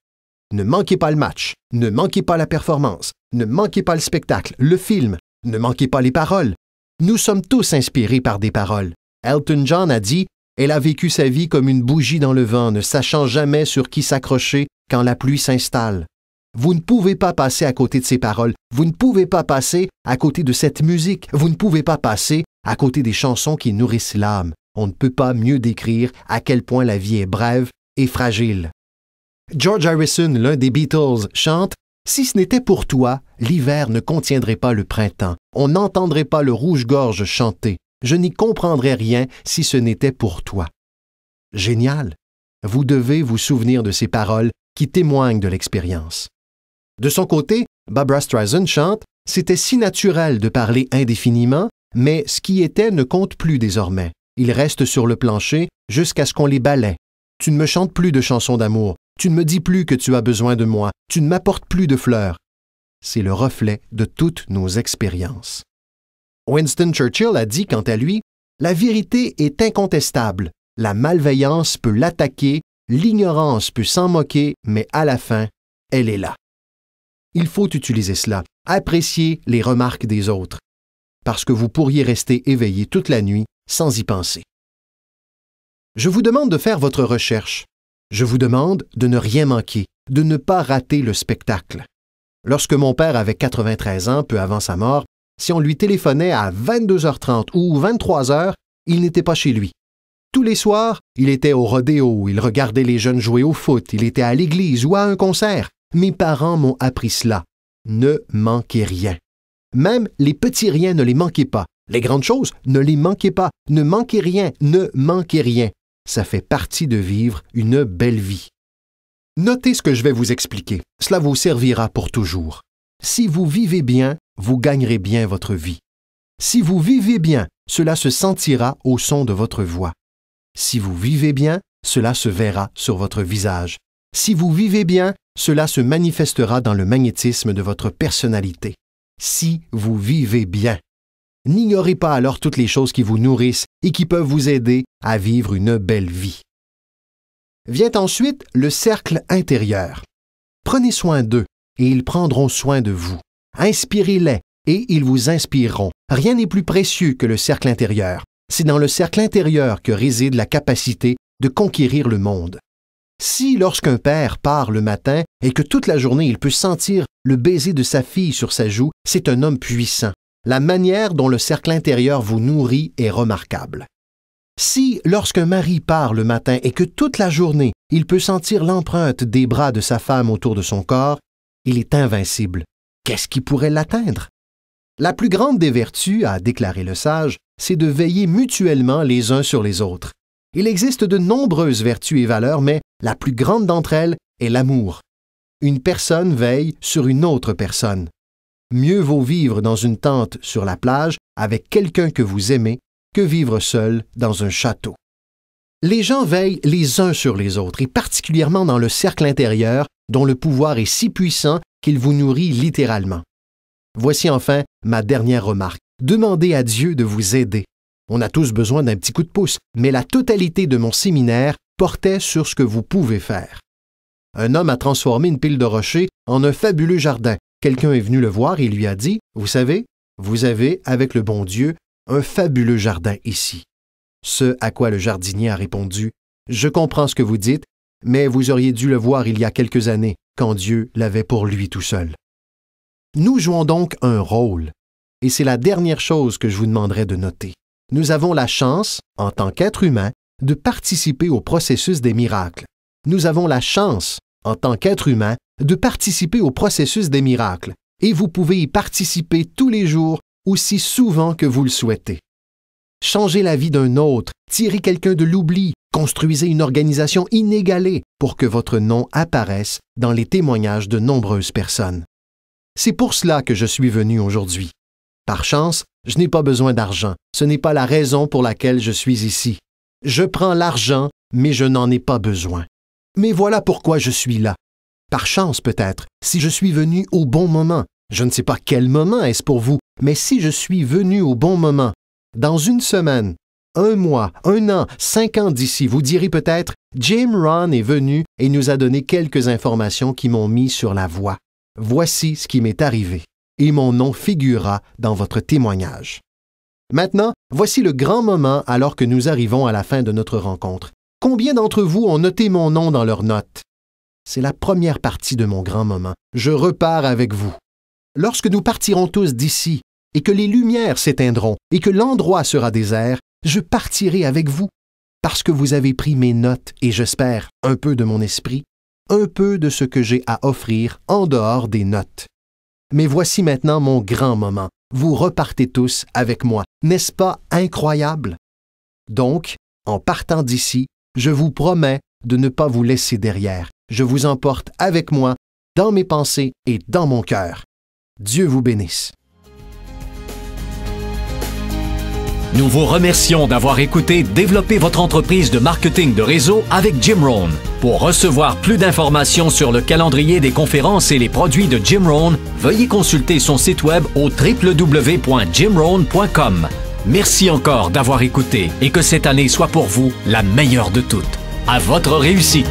Ne manquez pas le match, ne manquez pas la performance, ne manquez pas le spectacle, le film, ne manquez pas les paroles. Nous sommes tous inspirés par des paroles. Elton John a dit « Elle a vécu sa vie comme une bougie dans le vent, ne sachant jamais sur qui s'accrocher quand la pluie s'installe. » Vous ne pouvez pas passer à côté de ces paroles, vous ne pouvez pas passer à côté de cette musique, vous ne pouvez pas passer à côté des chansons qui nourrissent l'âme. On ne peut pas mieux décrire à quel point la vie est brève et fragile. George Harrison, l'un des Beatles, chante « Si ce n'était pour toi, l'hiver ne contiendrait pas le printemps. On n'entendrait pas le rouge-gorge chanter. Je n'y comprendrais rien si ce n'était pour toi. » Génial! Vous devez vous souvenir de ces paroles qui témoignent de l'expérience. De son côté, Barbra Streisand chante « C'était si naturel de parler indéfiniment, mais ce qui était ne compte plus désormais. Ils restent sur le plancher jusqu'à ce qu'on les balaie. Tu ne me chantes plus de chansons d'amour. Tu ne me dis plus que tu as besoin de moi. Tu ne m'apportes plus de fleurs. » C'est le reflet de toutes nos expériences. Winston Churchill a dit quant à lui « La vérité est incontestable. La malveillance peut l'attaquer, l'ignorance peut s'en moquer, mais à la fin, elle est là. » Il faut utiliser cela, apprécier les remarques des autres, parce que vous pourriez rester éveillé toute la nuit sans y penser. Je vous demande de faire votre recherche. Je vous demande de ne rien manquer, de ne pas rater le spectacle. Lorsque mon père avait 93 ans, peu avant sa mort, si on lui téléphonait à 22h30 ou 23h, il n'était pas chez lui. Tous les soirs, il était au rodéo, il regardait les jeunes jouer au foot, il était à l'église ou à un concert. Mes parents m'ont appris cela. Ne manquez rien. Même les petits riens, ne les manquez pas. Les grandes choses, ne les manquez pas. Ne manquez rien, ne manquez rien. Ça fait partie de vivre une belle vie. Notez ce que je vais vous expliquer. Cela vous servira pour toujours. Si vous vivez bien, vous gagnerez bien votre vie. Si vous vivez bien, cela se sentira au son de votre voix. Si vous vivez bien, cela se verra sur votre visage. Si vous vivez bien, cela se manifestera dans le magnétisme de votre personnalité. Si vous vivez bien. N'ignorez pas alors toutes les choses qui vous nourrissent et qui peuvent vous aider à vivre une belle vie. Vient ensuite le cercle intérieur. Prenez soin d'eux et ils prendront soin de vous. Inspirez-les et ils vous inspireront. Rien n'est plus précieux que le cercle intérieur. C'est dans le cercle intérieur que réside la capacité de conquérir le monde. Si, lorsqu'un père part le matin et que toute la journée il peut sentir le baiser de sa fille sur sa joue, c'est un homme puissant. La manière dont le cercle intérieur vous nourrit est remarquable. Si, lorsqu'un mari part le matin et que toute la journée il peut sentir l'empreinte des bras de sa femme autour de son corps, il est invincible. Qu'est-ce qui pourrait l'atteindre? La plus grande des vertus, a déclaré le sage, c'est de veiller mutuellement les uns sur les autres. Il existe de nombreuses vertus et valeurs, mais la plus grande d'entre elles est l'amour. Une personne veille sur une autre personne. Mieux vaut vivre dans une tente sur la plage avec quelqu'un que vous aimez que vivre seul dans un château. Les gens veillent les uns sur les autres, et particulièrement dans le cercle intérieur, dont le pouvoir est si puissant qu'il vous nourrit littéralement. Voici enfin ma dernière remarque. Demandez à Dieu de vous aider. On a tous besoin d'un petit coup de pouce, mais la totalité de mon séminaire portait sur ce que vous pouvez faire. Un homme a transformé une pile de rochers en un fabuleux jardin. Quelqu'un est venu le voir et lui a dit « Vous savez, vous avez, avec le bon Dieu, un fabuleux jardin ici. » Ce à quoi le jardinier a répondu « Je comprends ce que vous dites, mais vous auriez dû le voir il y a quelques années, quand Dieu l'avait pour lui tout seul. » Nous jouons donc un rôle, et c'est la dernière chose que je vous demanderai de noter. Nous avons la chance, en tant qu'être humain, de participer au processus des miracles. Nous avons la chance, en tant qu'être humain, de participer au processus des miracles, et vous pouvez y participer tous les jours, aussi souvent que vous le souhaitez. Changer la vie d'un autre, tirer quelqu'un de l'oubli, Construisez une organisation inégalée pour que votre nom apparaisse dans les témoignages de nombreuses personnes. C'est pour cela que je suis venu aujourd'hui. Par chance, je n'ai pas besoin d'argent. Ce n'est pas la raison pour laquelle je suis ici. Je prends l'argent, mais je n'en ai pas besoin. Mais voilà pourquoi je suis là. Par chance peut-être, si je suis venu au bon moment. Je ne sais pas quel moment est-ce pour vous, mais si je suis venu au bon moment, dans une semaine, 1 mois, 1 an, 5 ans d'ici, vous direz peut-être « Jim Rohn est venu et nous a donné quelques informations qui m'ont mis sur la voie. Voici ce qui m'est arrivé. » Et mon nom figurera dans votre témoignage. Maintenant, voici le grand moment alors que nous arrivons à la fin de notre rencontre. Combien d'entre vous ont noté mon nom dans leurs notes? C'est la première partie de mon grand moment. Je repars avec vous. Lorsque nous partirons tous d'ici, et que les lumières s'éteindront, et que l'endroit sera désert, je partirai avec vous, parce que vous avez pris mes notes et j'espère un peu de mon esprit, un peu de ce que j'ai à offrir en dehors des notes. Mais voici maintenant mon grand moment. Vous repartez tous avec moi. N'est-ce pas incroyable? Donc, en partant d'ici, je vous promets de ne pas vous laisser derrière. Je vous emporte avec moi, dans mes pensées et dans mon cœur. Dieu vous bénisse. Nous vous remercions d'avoir écouté Développer votre entreprise de marketing de réseau avec Jim Rohn. Pour recevoir plus d'informations sur le calendrier des conférences et les produits de Jim Rohn, veuillez consulter son site web au www.jimrohn.com. Merci encore d'avoir écouté et que cette année soit pour vous la meilleure de toutes. À votre réussite!